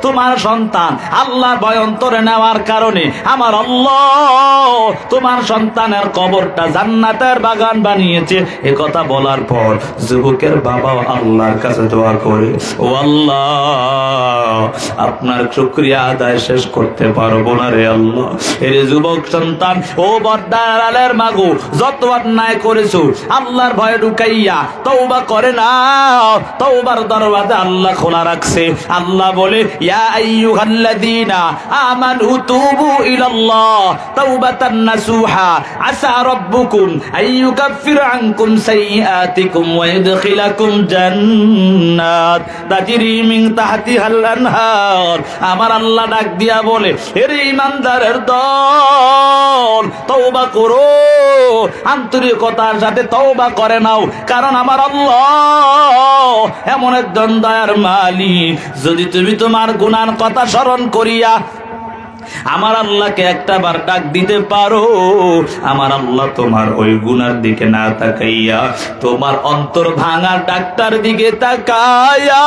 তোমার সন্তান আল্লাহর ভয় অন্তরে নেওয়ার কারণে আমার আল্লাহ তোমার সন্তানের কবরটা জান্নাতের বাগান বানিয়েছে। এ কথা বলার পর যুবকের বাবাও আল্লাহর কাছে দোয়া করে, ও আল্লাহ, আপনার শুকরিয়া আদায় শেষ করতে পারবো না রে আল্লাহ। এরে যুবক সন্তান, ও বর্দার মাগো, যত অন্যায় করেছো আল্লাহর ভয়ে ঢুকাইয়া তওবা করে না, তওবার দরওয়াজা আল্লাহ খোলা রাখছে। আল্লাহ বলে, ইয়া আইয়ুহাল্লাযীনা আমানু তুবু ইলাল্লাহ তাওবাতান নাসুহা আসা রাব্বুকুম আইয়ুকাফির আনকুম সাইয়্যাতিকুম ওয়া ইদখিলাকুম জান্নাত তাজরি মিন তাহতিহাল আনহার। আমার আল্লাহ ডাক দিয়া বলে, এর ঈমানদারের দল, তওবা করো, আন্তরিকতার সাথে তওবা করে নাও, কারণ আমার আল্লাহ এমন একজন দয়ার মালিক, যদি তুমি তোমার গুনার কথা স্মরণ করিয়া আমার আল্লাহকে একটা বার ডাক দিতে পারো, আমার আল্লাহ তোমার ওই গুনার দিকে না তাকাইয়া তোমার অন্তর ভাঙা ডাক্তার দিকে তাকাইয়া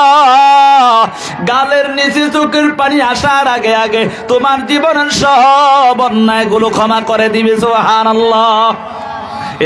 গালের নিচে চোখের পানি আসার আগে আগে তোমার জীবনের সব অন্যায়গুলো ক্ষমা করে দিবে। সুবহানাল্লাহ।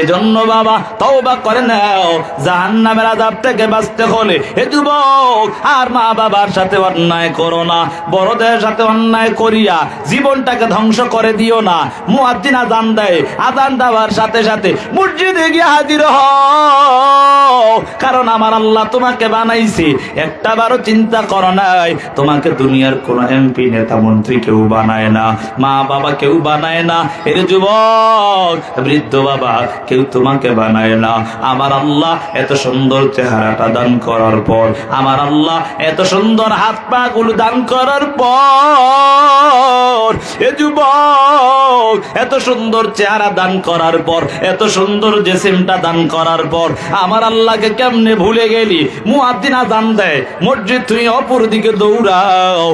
এজন্য বাবা তওবা করে নাও, জাহান্নামের আযাব থেকে বাঁচতে হলে হে যুবক আর মা বাবার সাথে অন্যায় করো না, বড়দের সাথে অন্যায় করিয়া জীবনটাকে ধ্বংস করে দিও না। মুয়াজ্জিন আযান দেয়, আযান দেওয়ার সাথে সাথে মসজিদে গিয়ে হাজির হও, কারণ আমার আল্লাহ তোমাকে বানাইছে। একটা বারও চিন্তা করো নাই তোমাকে দুনিয়ার কোন এমপি নেতা মন্ত্রী কেউ বানায় না, মা বাবা কেউ বানায় না। এর যুবক বৃদ্ধ বাবা কেউ তোমাকে বানায় না। আমার আল্লাহ এত সুন্দর চেহারাটা দান করার পর, আমার আল্লাহ এত সুন্দর হাত পা গুলো দান করার পর, এ যুবক এত সুন্দর চেহারা দান করার পর, এত সুন্দর জিসিমটা দান করার পর আমার আল্লাহকে কেমনে ভুলে গেলি? মুয়াজ্জিন আযান দেয়, মসজিদ তুই অপর দিকে দৌড়াও।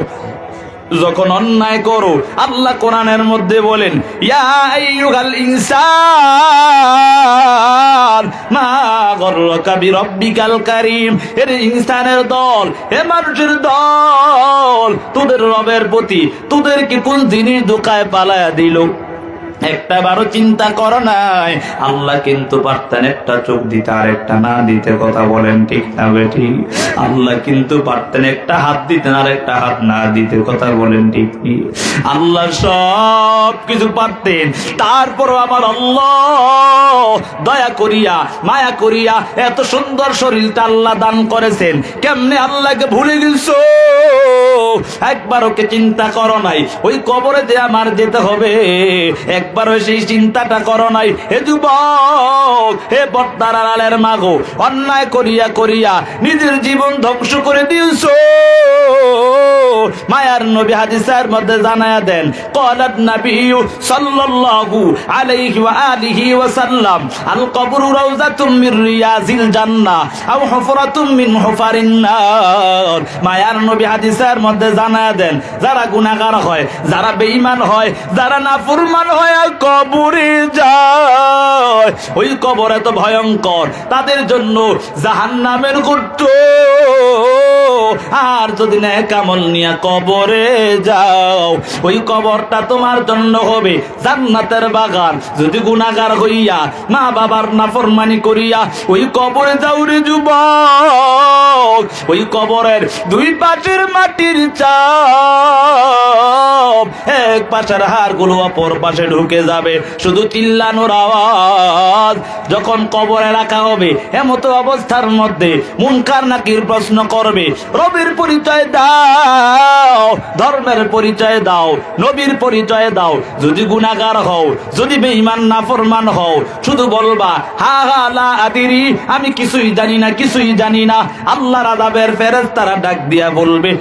যখন অন্যায় করো আল্লাহ কোরআনের মধ্যে বলেন, ইয়া আইয়ুহাল ইনসান মা গররাকা বিরাব্বিকাল কারীম। এর ইনসানের দল, হে মানুষের দল, তোদের রবের প্রতি তোদেরকে কোন জিনিস ধোঁকায় পালায়া দিল? একটা বারো চিন্তা করো নাই? আল্লাহ কিন্তু পারতেন একটা চোখ দিতে আর একটা না দিতে, কথা বলেন ঠিক না বেঠি? আল্লাহ কিন্তু পারতেন একটা হাত দিতে আর একটা হাত না দিতে, কথা বলেন ঠিক? আল্লাহ সব কিছু পারতেন, তারপরও আমার আল্লাহ দয়া করিয়া মায়া করিয়া এত সুন্দর শরীরটা আল্লাহ দান করেছেন। কেমনে আল্লাহকে ভুলে গেছো? একবার ওকে চিন্তা করো নাই ওই কবরে যে আমার যেতে হবে? একবারও সেই চিন্তাটা করো নাই? হে যুবক, হে পর্দার আড়ালের মাগো, অন্যায় করিয়া করিয়া নিজের জীবন ধ্বংস করে দিয়েছো। মায়ার নবী হাদিসের মধ্যে জানায়া দেন, ক্বালাত নাবিয়্যু সাল্লাল্লাহু আলাইহি ওয়া আলিহি ওয়া সাল্লাম, আল কবরু রাউযাতুম মির রিয়াজিল জান্নাহ আও হুফরাতুম মিন হুফারিন নার। মায়ার নবী হাদিসের মধ্যে জানায়া দেন, যারা গুনাহগার হয়, যারা বেঈমান হয়, যারা নাফরমান হয় কবরে যায়, ওই কবর এত ভয়ঙ্কর, তাদের জন্য জাহান্নামের গর্ত আর যদি নেক আমল নিয়ে কবরে যাও, ওই কবরটা তোমার জন্য হবে জান্নাতের বাগান। যদি গুনাহগার হইয়া মা বাবার নাফরমানি করিয়া ওই কবরে যাও রে যুবক, ওই কবরের দুই পাশের মাটির চাপ এক পাশের হাড়গুলো অপর পাশে ঢুকে যাবে, শুধু চিল্লানোর আওয়াজ। যখন কবরে রাখা হবে এমতো অবস্থার মধ্যে মুনকার নাকির প্রশ্ন করবে, রবের পরিচয় দাও, ধর্মের পরিচয় দাও, নবীর পরিচয় দাও। যদি গুনাহগার হও, যদি বেঈমান নাফরমান হও, শুধু বলবা হা হা লা আদিরি, আমি কিছুই জানি না, কিছুই জানি না। আল্লাহর আযাবের ফেরেশতারা ডাক দিয়া বলবে,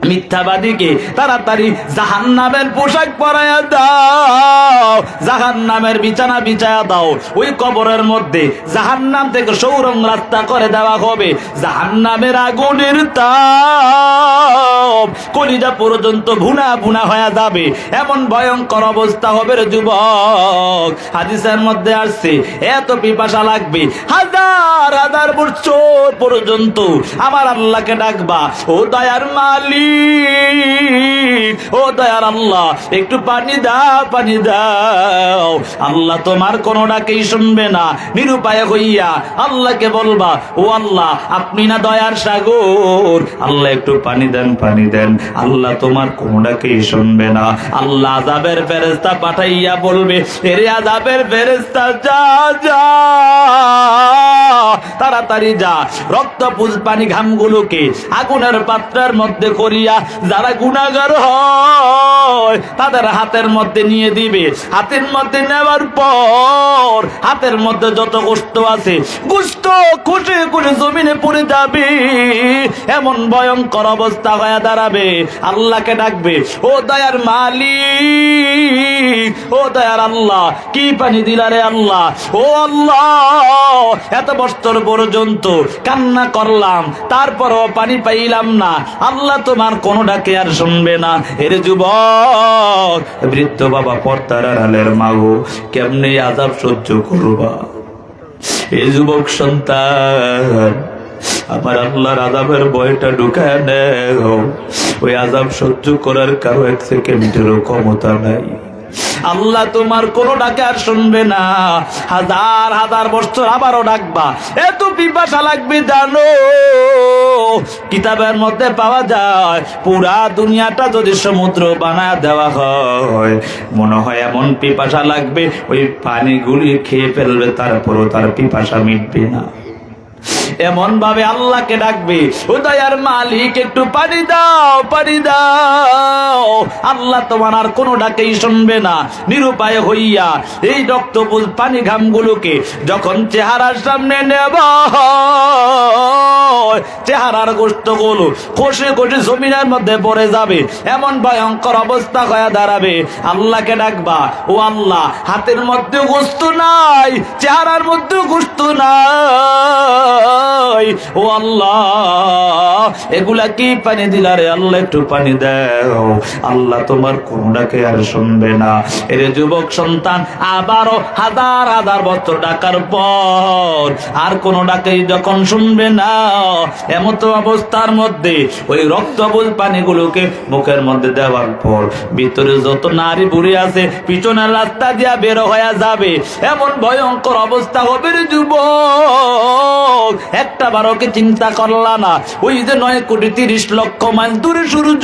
মিথ্যাবাদীকে তাড়াতাড়ি জাহান্নামের পোশাক পরাইয়া দাও, জাহান্নামের বিছানা বিছায়া দাও। ওই কবরের মধ্যে জাহান্নাম থেকে সৌরং রাস্তা করে দেওয়া হবে। জাহান্নামের আগুনের তাপ কলিজা পর্যন্ত ভুনা ভুনা হয়ে যাবে, এমন ভয়ঙ্কর অবস্থা হবে রে যুবক। হাদিসের মধ্যে আসছে এত পিপাসা লাগবে, হাজার হাজার বছর পর্যন্ত আমার আল্লাহকে ডাকবা, ও দয়ার মালিক, ও দয়ার আল্লাহ, একটু পানি দাও, পানি দাও। আল্লাহ তোমার কোন ডাকেই শুনবে না। নিরুপায় হইয়া আল্লাহকে বলবা, ও আল্লাহ, আপনি না দয়ার সাগর, আল্লাহ একটু পানি দেন, পানি দেন। আল্লাহ তোমার কোন ডাকেই শুনবে না। আল্লাহ আযাবের ফেরেশতা পাঠাইয়া বলবে, এরে আযাবের ফেরেশতা, যা যা, তাড়াতাড়ি যা, রক্ত পুজ পানি ঘামগুলোকে আগুনের পাত্রের মধ্যে করিয়া যারা গুনাহগার হয় তাদের হাতের মধ্যে নিয়ে দিবে। হাতের মধ্যে নেওয়ার পর হাতের মধ্যে যত গোশত আছে গোশত খুশি খুশি জমিনে পড়ে যাবে, এমন ভয়ঙ্কর অবস্থা হয়ে দাঁড়াবে। আল্লাহকে ডাকবে, ও দয়ার মালিক, ও দয়ার আল্লাহ, কি পানি দিলা রে আল্লাহ, ও আল্লাহ, এত বছর পর্যন্ত কান্না করলাম, তারপরও পানি পাইলাম না। আল্লাহ তোমার কোন ডাকে আর শুনবে না। এর যুবক, বৃদ্ধ বাবা, পর্দার আড়ালের মাগো, কেমনে আযাব সহ্য করবা? এই যুবক সন্তান, আমার আল্লাহর আযাবের ভয়টা ঢুকায় নেও। ওই আযাব সহ্য করার কারো এক সেকেন্ডেরও ক্ষমতা নাই। আল্লাহ তোমার কোন ডাকে আর শুনবে না। হাজার হাজার বছর আবারও ডাকবা, এত পিপাসা লাগবে জানো। কিতাবের মধ্যে পাওয়া যায়, পুরা দুনিয়াটা যদি সমুদ্র বানায় দেওয়া হয়, মনে হয় এমন পিপাসা লাগবে ওই পানিগুলি খেয়ে ফেলবে, তারপরও তার পিপাসা মিটবে না। এমন ভাবে আল্লাহকে ডাকবে, ও দয়ার মালিক, একটু পানি দাও, পানি দাও। আল্লাহ তোমার আর কোনো ডাকেই শুনবে না। নিরুপায় হইয়া এই রক্তপুঞ্জ পানি ঘামগুলোকে যখন চেহারার সামনে নেব, চেহারার গোশতগুলো খসে খসে জমিনের মধ্যে পড়ে যাবে, এমন ভয়ঙ্কর অবস্থা হয়ে দাঁড়াবে। আল্লাহকে ডাকবা, ও আল্লাহ, হাতের মধ্যে গোশত নাই, চেহারার মধ্যে গোশত নাই, ও আল্লাহ, এগুলা কি পানি দিলা রে আল্লাহ, একটু পানি দাও। আল্লাহ তোমার কোন ডাকে আর শুনবে না। এর যুবক সন্তান, আবারও হাজার হাজার বছর ডাকার পর আর কোন ডাকেই যখন শুনবে না, এমত অবস্থার মধ্যে ওই রক্তবুজ পানিগুলোকে মুখের মধ্যে দেওয়ার পর ভিতরে যত নারী বুড়ি আছে পিছনের রাস্তা দিয়া বের হয়ে যাবে, এমন ভয়ঙ্কর অবস্থা হবে রে যুবক। একটা বারোকে চিন্তা করলা না, ওই যে 9,30,00,000 মাইল দূরে সূর্য,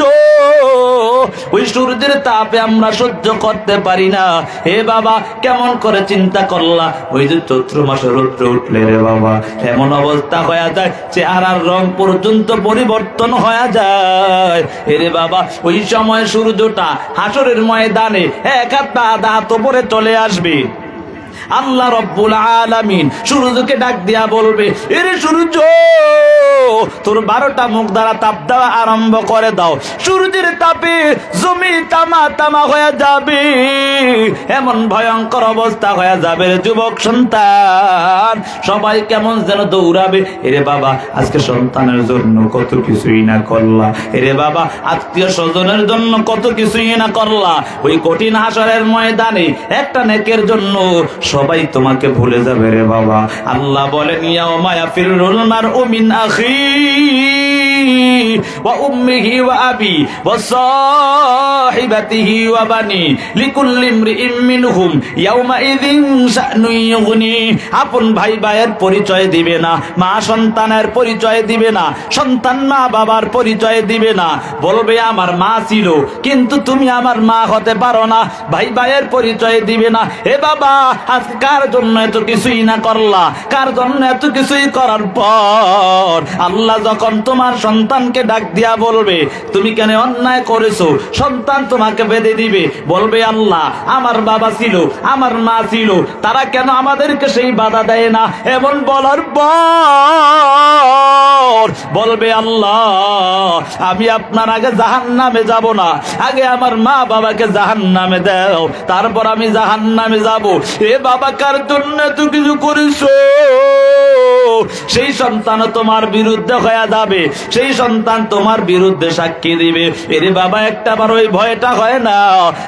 ওই সূর্যের তাপে আমরা সহ্য করতে পারি না। হে বাবা, কেমন করে চিন্তা করলা, ওই যে চৈত্র মাসে রৌদ্র উঠলে রে বাবা, এমন অবস্থা হয়ে যায়, চেহারার রং পর্যন্ত পরিবর্তন হয়ে যায়। এরে বাবা, ওই সময় সূর্যটা হাসরের ময়দানে এক হাত আধা হাত উপরে চলে আসবে। আল্লাহ রব্বুল আলামিন সূর্যকে ডাক দিয়া বলবে, এরে সূর্য, তোর 12টা মুখ দ্বারা তাপ দেওয়া আরম্ভ করে দাও। সূর্যের তাপে জমি তামা তামা হয়ে যাবে, এমন ভয়ঙ্কর অবস্থা হয়ে যাবে। যুবক সন্তান সবাই কেমন যেন দৌড়াবে। এরে বাবা, আজকে সন্তানের জন্য কত কিছুই না করলা, এরে বাবা আত্মীয় স্বজনের জন্য কত কিছুই না করলা। ওই কঠিন হাসরের ময়দানে একটা নেকের জন্য সবাই তোমাকে ভুলে যাবে রে বাবা। আল্লাহ বলেন, ইয়াউমা ইয়াফিরুল মারউ মিন আখি, ওয়া উম্মিহি ওয়া আবি ওয়া সাহিবাতিহি ওয়া বানি লিকুল্লি ইমরিইম মিনহুম ইয়াওমা ইযিন শা'নুন ইউগনি। আপন ভাই ভাইয়ের পরিচয় দিবে না, মা সন্তানের পরিচয় দিবে না, সন্তান মা বাবার পরিচয় দিবে না, বলবে আমার মা ছিল কিন্তু তুমি আমার মা হতে পারো না। ভাই ভাইয়ের পরিচয় দিবে না। এ বাবা, আজ কার জন্য এত কিছুই না করলা, কার জন্য এত কিছুই করার পর আল্লাহ যখন তোমার সন্তানকে ডাক দিয়া বলবে তুমি কেন অন্যায় করেছো, সন্তান তোমাকে বেঁধে দিবে, বলবে আল্লাহ আমার বাবা ছিল, আমার মা ছিল, তারা কেন আমাদেরকে সেই বাধা দেয় না। এমন বলার পর বলবে আল্লাহ আমি আপনার আগে জাহান্নামে যাব না, আগে আমার মা বাবাকে জাহান্নামে দাও, তারপর আমি জাহান্নামে যাব। এ বাবা কার জন্য এত কিছু করেছো, সেই সন্তান তোমার বিরুদ্ধে হয়ে যাবে, সেই সন্তান তোমার বিরুদ্ধে সাক্ষী দিবে। এরে বাবা একটা বার ওই ভয়টা হয় না?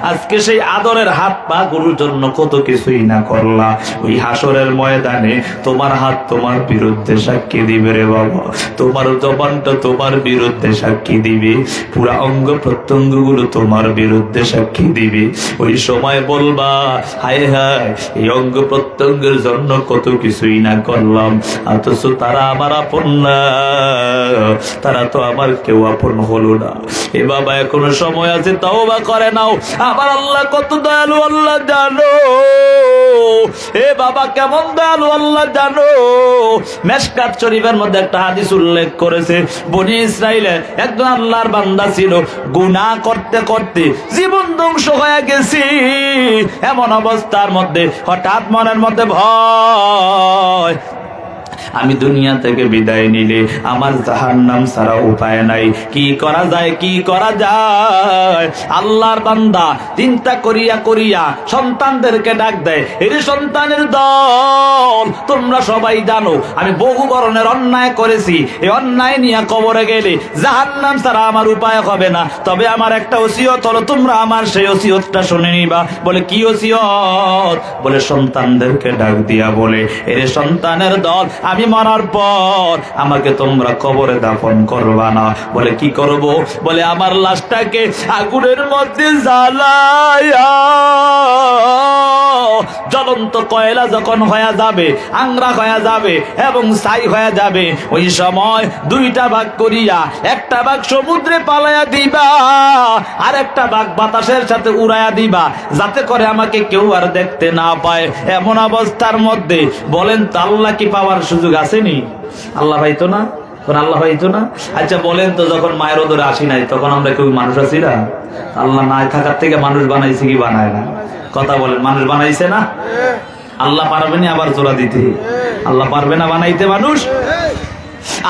আজকে সেই আদরের হাত পা গুলোর জন্য কত কিছুই না করলা, ওই হাসরের ময়দানে তোমার হাত তোমার বিরুদ্ধে সাক্ষী দিবে রে বাবা, তোমার জবানটা তোমার বিরুদ্ধে সাক্ষী দিবে, পুরা অঙ্গ প্রত্যঙ্গ গুলো তোমার বিরুদ্ধে সাক্ষী দিবে। ওই সময় বলবা হায় হায় এই অঙ্গ প্রত্যঙ্গের জন্য কত কিছুই না করলাম, অথচ তারা আমার আপন না, তারা তো আমার কেউ আপন হলো না। এ বাবা এখনো সময় আছে, তওবা করে নাও। আমার আল্লাহ কত দয়ালু আল্লাহ জানো, এ বাবা কেমন দয়ালু আল্লাহ জানো। মেশকাত শরীফের মধ্যে একটা হাদিস উল্লেখ করেছে, বনি ইসরাইলের একজন আল্লাহর বান্দা ছিল, গুনাহ করতে করতে জীবন ধ্বংস হয়ে গেছে। এমন অবস্থার মধ্যে হঠাৎ মনের মধ্যে ভয়, আমি দুনিয়া থেকে বিদায় নিলে আমার জাহান্নাম ছাড়া উপায় নাই, কি করা যায়, কি করা যায়। আল্লাহর বান্দা চিন্তা করিয়া করিয়া সন্তানদেরকে ডাক দেয়, এর সন্তানের দল তোমরা সবাই জানো আমি বহু বরণের অন্যায় করেছি, এই অন্যায় নিয়ে কবরে গেলে জাহান্নাম ছাড়া আমার উপায় হবে না, তবে আমার একটা ওসিয়ত হলো তোমরা আমার সেই ওসিয়তটা শুনে নিবা। বলে কি ওসিয়ত? বলে সন্তানদেরকে ডাক দিয়া বলে এর সন্তানের দল আমি মরার পর আমাকে তোমরা কবরে দাফন করবা না। বলে কি করব? বলে আমার লাশটাকে আগুনের মধ্যে জ্বালায়া জ্বলন্ত কয়লা যখন হয়ে যাবে, আংরা হয়ে যাবে এবং ছাই হয়ে যাবে, ওই সময় দুইটা ভাগ করিয়া একটা ভাগ সমুদ্রে পালায়া দিবা, আর একটা ভাগ বাতাসের সাথে উড়াইয়া দিবা, যাতে করে আমাকে কেউ আর দেখতে না পায়। এমন অবস্থার মধ্যে বলেন তো আল্লাহ কি পাওয়ার সুযোগ আসেনি? আল্লাহ পাইতো না? আল্লাহ পাইতো না? আচ্ছা বলেন তো যখন মায়ের ওদরে আসি নাই তখন আমরা কেউ মানুষ আছি না? আল্লাহ নাই থাকার থেকে মানুষ বানাইছে কি বানায় না? কথা বলেন, মানুষ বানাইছে না? আল্লাহ পারবে না আবার জোড়া দিতে? আল্লাহ পারবে না বানাইতে মানুষ?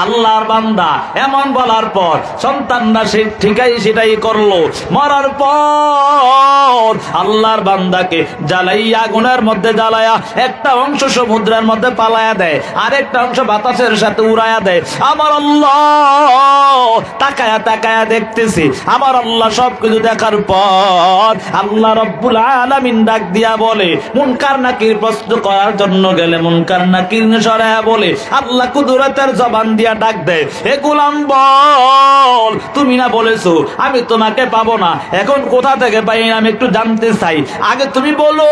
আল্লাহর বান্দা এমন বলার পর সন্তানরা সে ঠিকই সেটাই করলো। মরার পর আল্লাহর বান্দাকে জ্বালাইয়া আগুনের মধ্যে জ্বালায়া একটা অংশ সমুদ্রের মধ্যে পালায়া দেয়, আরেকটা অংশ বাতাসের সাথে উড়াইয়া দেয়। আমার আল্লাহ তাকায়া তাকায়া দেখতেছি। আমার আল্লাহ সবকিছু দেখার পর আল্লাহ রব্বুল আলামিন ডাক দিয়া বলে, মুনকার নাকির প্রশ্ন করার জন্য গেলে মুনকার নাকির সরায়া বলে আল্লাহ কুদরতের জবান দিয়া ডাক দেয়, এ গোলাম বল তুমি না বলেছো আমি তোমাকে পাবো না, এখন কোথা থেকে পাই আমি একটু জানতে চাই। আগে তুমি বলো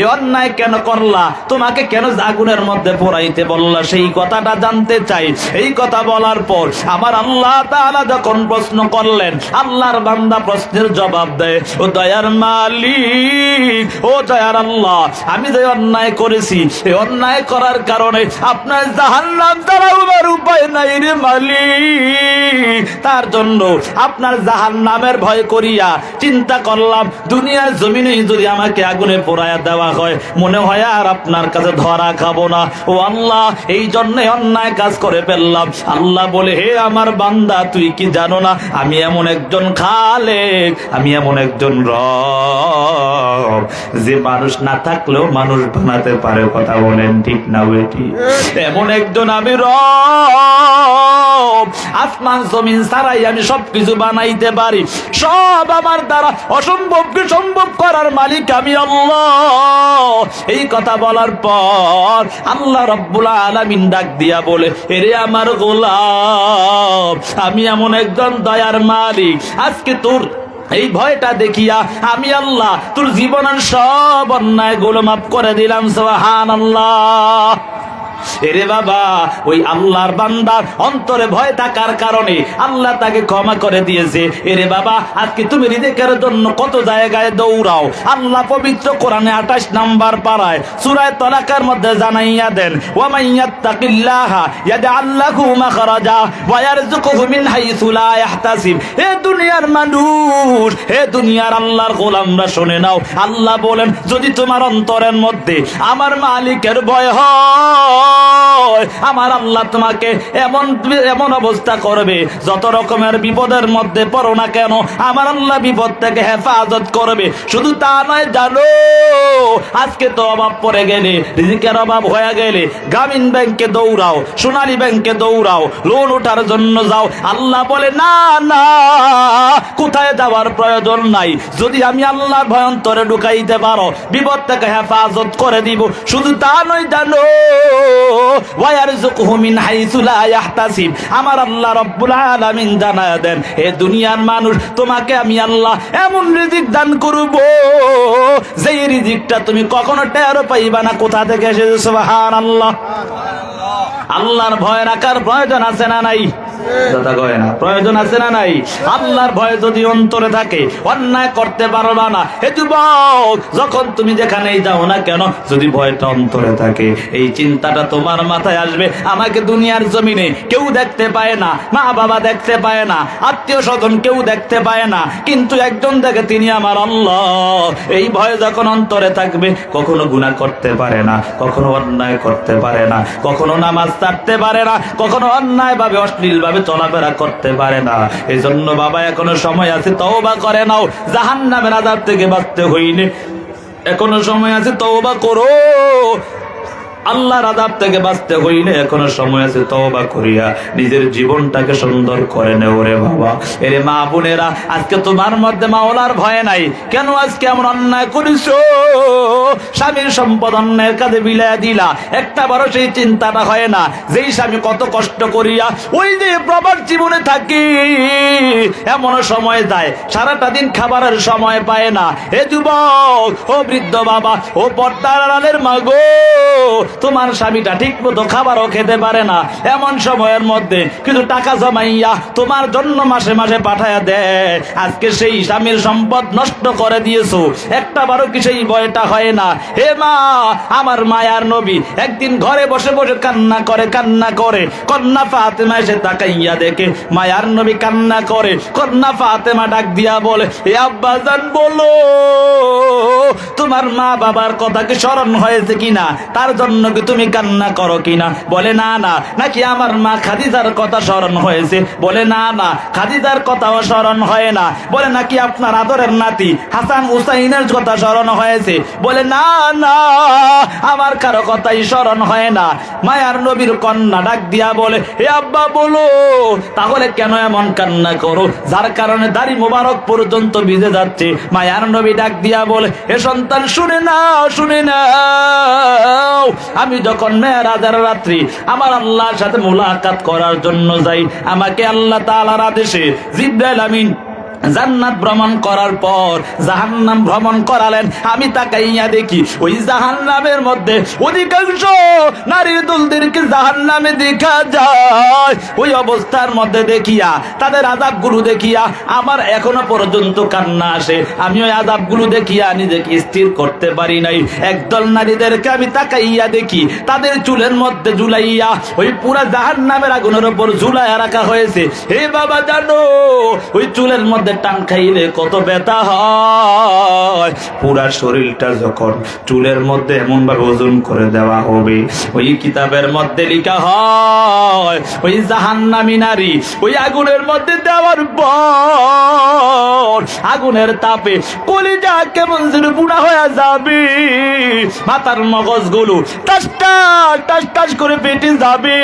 এই অন্যায় কেন করলা, তোমাকে কেন আগুনের মধ্যে পোড়াইতে বললা, সেই কথাটা জানতে চাই। এই কথা বলার পর আমার আল্লাহ তাআলা যখন প্রশ্ন করলেন, আল্লাহর বান্দা প্রশ্নের জবাব দেয়, ও দয়ার মালিক, ও দয়ার আল্লাহ, আমি যে অন্যায় করেছি এই অন্যায় করার কারণে আপনার জাহান্নাম ছাড়া উপায় নাই রে মালিক, তার জন্য আপনার জাহান্নামের ভয় করিয়া চিন্তা করলাম দুনিয়ার জমিনে যদি আমাকে আগুনে পোড়ায়া দেওয়া হয় মনে হয় আর আপনার কাছে ধরা খাবো না। ও আল্লাহ, এই জন্য অন্যায় কাজ করে ফেললাম। আল্লাহ বলে, হে আমার বান্দা তুই কি জানো না আমি এমন একজন খালেক, আমি এমন একজন রব যে মানুষ না থাকলেও মানুষ বানাতে পারে। কথা বলেন ঠিক না বেটি? এমন একজন আমি রব আসমান জমিন ছাড়াই আমি সবকিছু বানাইতে পারি, সব আমার দ্বারা অসম্ভবকে সম্ভব করার মালিক আমি আল্লাহ। এই কথা বলার পর আল্লাহ রাব্বুল আলামিন ডাক দিয়া বলে, এরে আমার গোলাম, আমি এমন একজন দয়ার মালিক, আজকে তোর এই ভয়টা দেখিয়া আমি আল্লাহ তোর জীবনের সব অন্যায় গুলো মাফ করে দিলাম। সুবহানাল্লাহ। এরে বাবা, ওই আল্লাহর বান্দার অন্তরে ভয় থাকার কারণে আল্লাহ তাকে ক্ষমা করে দিয়েছে। এরে বাবা, আজকে তুমি রিজিকের জন্য কত জায়গায় দৌড়াও। আল্লাহ পবিত্র কোরআনে 28 নম্বর পারায় সূরা তালাকের মধ্যে জানাইয়া দেন, ওয়া মাইয়াত্তাকিল্লাহা ইয়াজআল লাহু মাখরাজা ওয়া ইয়ারযুকুহু মিন হাইসু লা ইয়াহতাসিব। হে দুনিয়ার মানুষ, হে দুনিয়ার আল্লাহর গোলামরা শুনে নাও, আল্লাহ বলেন যদি তোমার অন্তরের মধ্যে আমার মালিকের ভয় হয়, আমার আল্লাহ তোমাকে এমন এমন অবস্থা করবে, যত রকমের বিপদের মধ্যে পড়ো না কেন আমার আল্লাহ বিপদ থেকে হেফাজত করবে। শুধু তা নয়, জানো আজকে তো অভাব পড়ে গেলে, রিজিকের অভাব হয়ে গেলে গ্রামীণ ব্যাংকে দৌড়াও, সোনালী ব্যাংকে দৌড়াও, লোন ওঠার জন্য যাও। আল্লাহ বলে না না, কোথায় যাওয়ার প্রয়োজন নাই, যদি আমি আল্লাহর ভয় অন্তরে ঢুকাইতে পারো বিপদ থেকে হেফাজত করে দিব। শুধু তা নয়, জানো ওয়ায়ারযুকুহু মিন হাইসু লা ইয়াহতাসিব, আমার আল্লাহ রাব্বুল আলামিন জানায় দেন, হে দুনিয়ার মানুষ, তোমাকে আমি আল্লাহ এমন রিজিক দান করব যেই রিজিকটা তুমি কখনো টের পাইবা না কোথা থেকে এসেছে। সুবহানাল্লাহ। আল্লাহর ভয় রাখার প্রয়োজন আছে না নাই? কথা কয় না, প্রয়োজন আছে না নাই? আল্লাহর ভয় যদি অন্তরে থাকে অন্যায় করতে পারবা না। হে যুবক, যখন তুমি যেখানেই যাও না কেন, যদি ভয়টা অন্তরে থাকে, এই চিন্তাটা তোমার মাথায় আসবে, আমাকে দুনিয়ার জমিনে কেউ দেখতে পায় না, মা বাবা দেখতে পায় না, আত্মীয় স্বজন কেউ দেখতে পায় না, কিন্তু একজন দেখে, তিনি আমার আল্লাহ। এই ভয় যখন অন্তরে থাকবে, কখনো গুনাহ করতে পারে না, কখনো অন্যায় করতে পারে না, কখনো নামাজ ছাড়তে পারে না, কখনো অন্যায় ভাবে অশ্লীল ভাবে চলাফেরা করতে পারে না। এই জন্য বাবা, এখনো সময় আছে, তওবা করে নাও, জাহান্নামের আযাব থেকে বাঁচতে হইলে এখনো সময় আছে, তওবা করো। আল্লাহর আযাব থেকে বাঁচতে হইলে এখনো সময় আছে, তওবা করিয়া নিজের জীবনটাকে সুন্দর করে নেও রে বাবা। এরে মা বোনেরা, আজকে তোমার মধ্যে মাওলার ভয় নাই কেন? আজকে এমন অন্যায় করিছো, স্বামীর সম্পদ অন্যায়ের কাঁধে বিলাইয়া দিলা, একটা বড় সেই চিন্তাটা হয় না যেই স্বামী কত কষ্ট করিয়া ওই যে প্রবাস জীবনে থাকি, এমন সময় যায় সারাটা দিন খাবারের সময় পায় না। হে যুবক, ও বৃদ্ধ বাবা, ও পর্দার আড়ালের মা গো, তোমার স্বামীটা ঠিক মতো খাবারও খেতে পারে না, এমন সময়ের মধ্যে কিন্তু টাকা জমাইয়া তোমার জন্য মাসে মাসে পাঠায়া দেয়। আজকে সেই স্বামীর সম্পদ নষ্ট করে দিয়েছো, একটা বারো কি সেই ভয়টা হয় না? হে মা, আমার মায়ার নবী একদিন ঘরে বসে বসে কান্না করে কন্যা ফাতেমা এসে তাকাইয়া দেখে মায়ার নবী কান্না করে। কন্যা ফাতেমা ডাক দিয়া বলে, হে আব্বাজান, বলো তোমার মা বাবার কথা কি স্মরণ হয়েছে কিনা, তার জন্য কি তুমি কান্না করো কিনা? বলে না না। নাকি আমার মা খাদিজার কথা স্মরণ হয়েছে? বলে না না, খাদিজার কথাও স্মরণ হয় না। বলে নাকি আপনার আদরের নাতি হাসান হুসাইনের কথা স্মরণ হয়েছে? বলে না না, আমার কারো কথাই স্মরণ হয় না। মায়ার নবীর কন্যা ডাক দিয়া বলে, হে আব্বা, বলো তাহলে কেন এমন কান্না করো, যার কারণে দাড়ি মোবারক পর্যন্ত ভিজে যাচ্ছে? মায়ার নবী ডাক দিয়া বলে, হে সন্তান, শুনে নাও, শুনে নাও, আমি যখন মেরাজের রাত্রি আমার আল্লাহর সাথে মুলাকাত করার জন্য যাই, আমাকে আল্লাহ তাআলার আদেশে জিবরাইল আমিন জান্নাত ভ্রমণ করার পর জাহান্নাম ভ্রমণ করালেন। আমি তাকাইয়া দেখি ওই জাহান্নামের মধ্যে অধিকাংশ নারীর দলদেরকে জাহান্নামে দেখা যায়। ওই অবস্থার মধ্যে দেখিয়া, তাদের আযাবগুলো দেখিয়া আমার এখনো পর্যন্ত কান্না আসে। আমি ওই আযাবগুলো দেখিয়া নিজেকে স্থির করতে পারি নাই। একদল নারীদেরকে আমি তাকাইয়া দেখি তাদের চুলের মধ্যে ঝুলাইয়া ওই পুরা জাহান্নামের আগুনের উপর ঝুলাইয়া রাখা হয়েছে। হে বাবা, জানো ওই চুলের মধ্যে মধ্যে টান খাইলে কত ব্যথা হয়, পুরা শরীরটা যখন চুলের মধ্যে এমন ভাবে ওজন করে দেওয়া হবে, ওই কিতাবের মধ্যে লেখা হয় ওই জাহান্নামী নারী ওই আগুনের মধ্যে দেওয়ার পর আগুনের তাপে কলিজা কেমন যেন বুড়া হয়ে যাবে, মাথার মগজগুলো টাস টাস টাস টাস করে পেটে যাবে।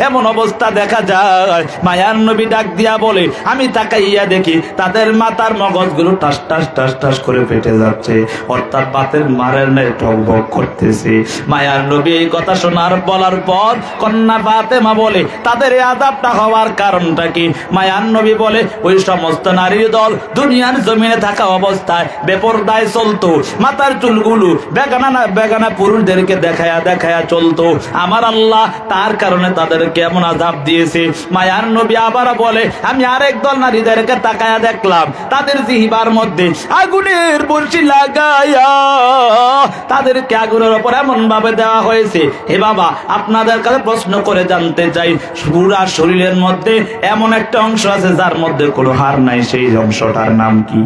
এমন অবস্থা দেখা যায়। মায়ার নবী ডাক দিয়া বলে, আমি তাকাইয়া দেখি তাদের মাথার মগজগুলো টাস টাস টাস টাস করে পেটে যাচ্ছে, অর্থাৎ বাতের মারের নেই টকবক করতেছে। মায়ার নবী এই কথা শোনার বলার পর কন্যা ফাতেমা বলে, তাদের এই আযাবটা হওয়ার কারণটা কি? মায়ার নবী বলে, ওই সমস্ত নারীর দল দুনিয়ার জমিনে থাকা অবস্থায় বেপরদায় চলতো, মাথার চুলগুলো বেগানা পুরুষদেরকে দেখায়া দেখায়া চলতো। আমার আল্লাহ তার কারণে তাদেরকে এমন আযাব দিয়েছে। মায়ার নবী আবার বলে, আমি আরেক দল নারীদেরকে তাকায়া দেখলাম, তাদের জিহ্বার মধ্যে আগুনের বড়শি লাগায়া তাদেরকে আগুনের উপর এমন ভাবে দেওয়া হয়েছে। হে বাবা, আপনাদের কাছে প্রশ্ন করে জানতে চাই, পুরা শরীরের মধ্যে এমন একটা অংশ আছে যার মধ্যে কোনো হাড় নাই, সেই অংশটার নাম কি?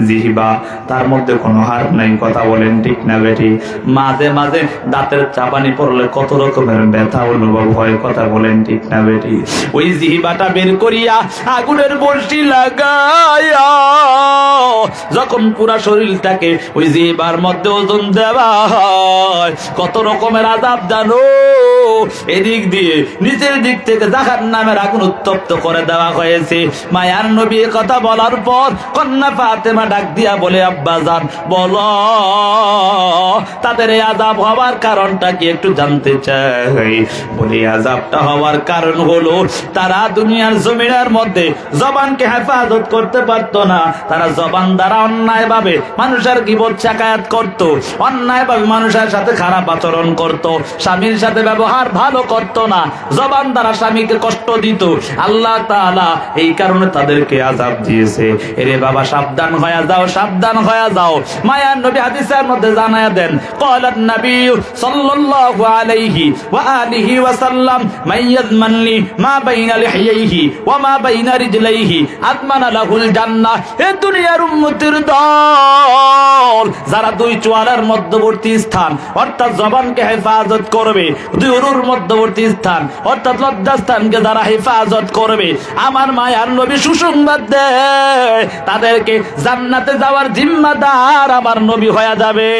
জিহ্বা। তার মধ্যে কোনো হাড় নাই। কথা বলেন ঠিক না বেঠি? মাঝে মাঝে দাঁতের চাপানি পড়লে কত রকমের ব্যথা অনুভব হয়। কথা বলেন ঠিক না বেঠি? ওই জিহ্বাটা বের করিয়া আগুনের বড়শি লাগায়া যখন পুরা শরীরটাকে ওই জিহ্বার মধ্যে ওজন দেওয়া হয়, কত রকমের আযাব জানো? এদিক দিয়ে নিচের দিক থেকে জাহান্নামের আগুন উত্তপ্ত করে দেওয়া হয়েছে। মায়ার নবী কথা বলার পর কন্যা ফাতেমা ডাক দিয়া বলে, আব্বাজান বলো, তাদের এই আযাব হওয়ার কারণটা কি একটু জানতে চাই। বলি, আযাবটা হওয়ার কারণ হলো তারা দুনিয়ার জমিনের মধ্যে জবানকে হেফাজত করতে পারতো না। তারা জবান দ্বারা অন্যায় ভাবে মানুষের গীবত শাকায়াত করত, অন্যায় ভাবে মানুষের সাথে খারাপ আচরণ করত, স্বামীর সাথে ব্যবহার ভালো করত না, জবান দ্বারা স্বামীকে কষ্ট দিত। আল্লাহ তাআলা এই কারণে তাদেরকে আযাব দিয়েছে। এরে বাবা, সাবধান হয়ে যাও, সাবধান হয়ে যাও। মায়ার নবী হাদিসের মধ্যে জানায়া দেন, ক্বালান নবী সাল্লাল্লাহু আলাইহি ওয়া আলিহি ওয়া সাল্লাম, মান ইয়াজমানলি মা বাইনা লিহিয়াইহি ওয়া মা বাইনা রিজলাইহি আতমানা লাহুল জান্নাহ। এ দুনিয়ার উম্মতের দল যারা দুই চোয়ালের মধ্যবর্তী স্থান অর্থাৎ জবানকে হেফাজত করবে, দুই উরুর মধ্যবর্তী স্থান অর্থাৎ লজ্জাস্থানকে যারা হেফাজত করবে, আমার মায়ার নবী সুসংবাদ দেয় তাদেরকে জান্নাতে যাওয়ার জিম্মাদার আমার নবী হয়ে যাবে।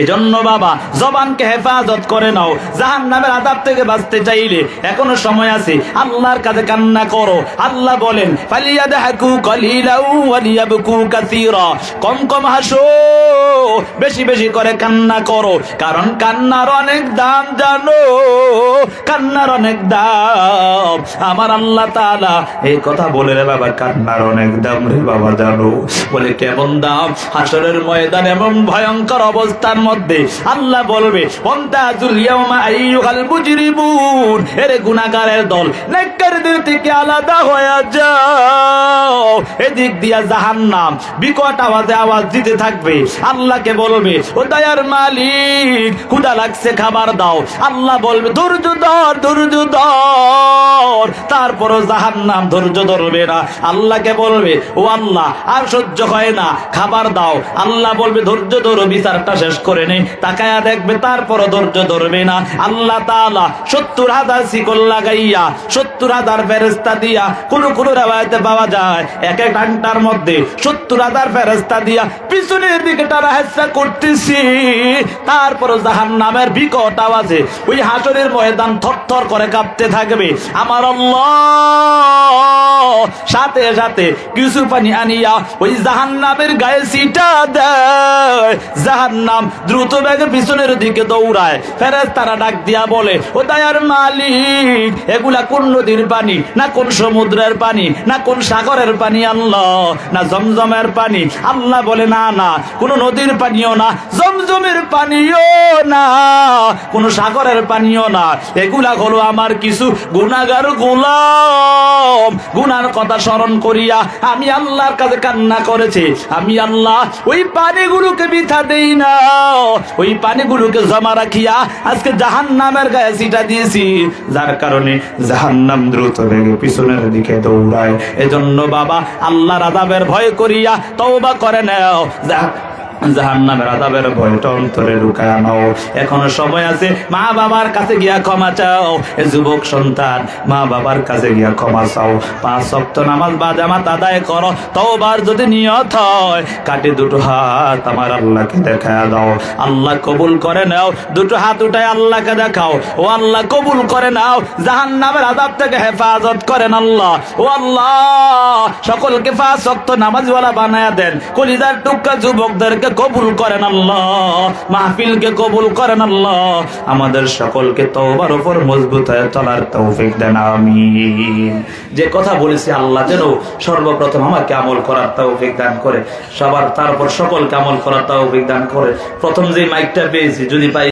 এজন্য বাবা, জবানকে হেফাজত করে নাও। জাহান্নামের আযাব থেকে বাঁচতে চাইলে এখনো সময় আছে, আল্লাহর কাছে কান্না করো। আল্লাহ বলেন, ফালিয়াদহাকু কালিলাও ওয়া লিয়াবকু কাসীরা, কম কম হাসো, বেশি বেশি করে কান্না করো, কারণ কান্নার অনেক দাম জানো, কান্নার অনেক দাম। আমার আল্লাহ তাআলা এই কথা বলে, রে বাবা, কান্নার অনেক দাম রে বাবা জানো। বলে, কেমন দাম? হাসরের ময়দানে এমন ভয়ঙ্কর অবস্থার মধ্যে আল্লাহ বলবে, ওয়ান্তাজুল ইয়াউমা আইয়ুহাল মুজরিমুন, এরে গুনাহগারের দল, নেককারদের থেকে আলাদা হয়ে যাও। এদিক দিয়া জাহান্নাম বিকট আওয়াজে আওয়াজ দিতে থাকবে, আল্লাহকে বলবে, ও দয়ার মালিক, ক্ষুধা লাগছে, খাবার দাও। আল্লাহ বলবে, ধৈর্য ধর, ধৈর্য ধর। তারপরও জাহান্নাম ধৈর্য ধরবে না, আল্লাহকে বলবে, ও আল্লাহ, আর সহ্য হয় না, খাবার দাও। আল্লাহ বলবে, ধৈর্য ধরো, বিচারটা শেষ করে নে। তাকায়া দেখবে, তারপরও ধৈর্য ধরবে না। আল্লাহ তাআলা ৭০,০০০ শিকল লাগাইয়া ৭০,০০০ ফেরেশতা দিয়া, কোন রিওয়ায়াতে পাওয়া যায় এক এক ঘন্টার মধ্যে ৭০,০০০ ফেরেশতা দিয়া পিছনের দিকে তারা হেচ্ছা করতেছি। তারপর জাহান্নামের বিকট আওয়াজে ওই হাসরের ময়দান থরথর করে কাঁপতে থাকবে। আমার আল্লাহ সাথে সাথে কিছু পানি আনিয়া ওই জাহান্নামের গায়ে ছিটা দেয়। জাহান্নাম দ্রুত বেগে পিছনের দিকে দৌড়ায়। ফেরেশতারা ডাক দিয়া বলে, ও দয়ার মালিক, এগুলা কোন নদীর পানি, না কোন সমুদ্রের পানি, না কোন সাগরের পানি আল্লাহ, না জমজমের পানি? আল্লাহ বলে, না না, কোন নদীর পানিও না, জমজমের পানিও না, কোন সাগরের পানিও না। এগুলা হলো আমার কিছু গুনাহগার গোলাম, গুনার কথা স্মরণ করিয়া আমি আল্লাহর কাছে কান্না করেছি। আমি আল্লাহ ওই পানিগুলোকে বৃথা দেই না, ওই পানিগুলোকে জমা রাখিয়া আজকে জাহান্নামের গায়ে সিটা দিয়েছি, যার কারণে জাহান্নাম দ্রুত বেগে পিছনের দিকে দৌড়ায়। এজন্য বাবা আল্লাহর আযাবের ভয় করিয়া তওবা করে নাও, জাহান্নামের আযাবের ভয়টা অন্তরে লুকায়া নাও। এখনো সময় আছে, মা বাবার কাছে গিয়া ক্ষমা চাও। এ যুবক সন্তান, মা বাবার কাছে গিয়া ক্ষমা চাও, 5 ওয়াক্ত নামাজ বা জামাত আদায় করো। তওবার যদি নিয়ত হয়, কাটে দুটো হাত আমার আল্লাহকে দেখায়া দাও, আল্লাহ কবুল করে নাও। দুটো হাত উঠায় আল্লাহকে দেখাও, ও আল্লাহ কবুল করে নাও, জাহান্নামের আযাব থেকে হেফাজত করেন আল্লাহ। ও আল্লাহ, সকলকে 5 ওয়াক্ত নামাজওয়ালা বানায়া দেন। কলিজার টুকরা যুবকদেরকে কবুল করেন আল্লাহ, মাহফিলকে কবুল করেন আল্লাহ। আমাদের সকলকে তওবার উপর মজবুত হয়ে চলার তৌফিক দেন, আমিন। যে কথা বলেছি আল্লাহ যেন সর্বপ্রথম আমাকে আমল করার তৌফিক দান করে, সবার তারপর সকলকে আমল করার তৌফিক দান করে। প্রথম যে মাইকটা পেয়েছি যদি পাই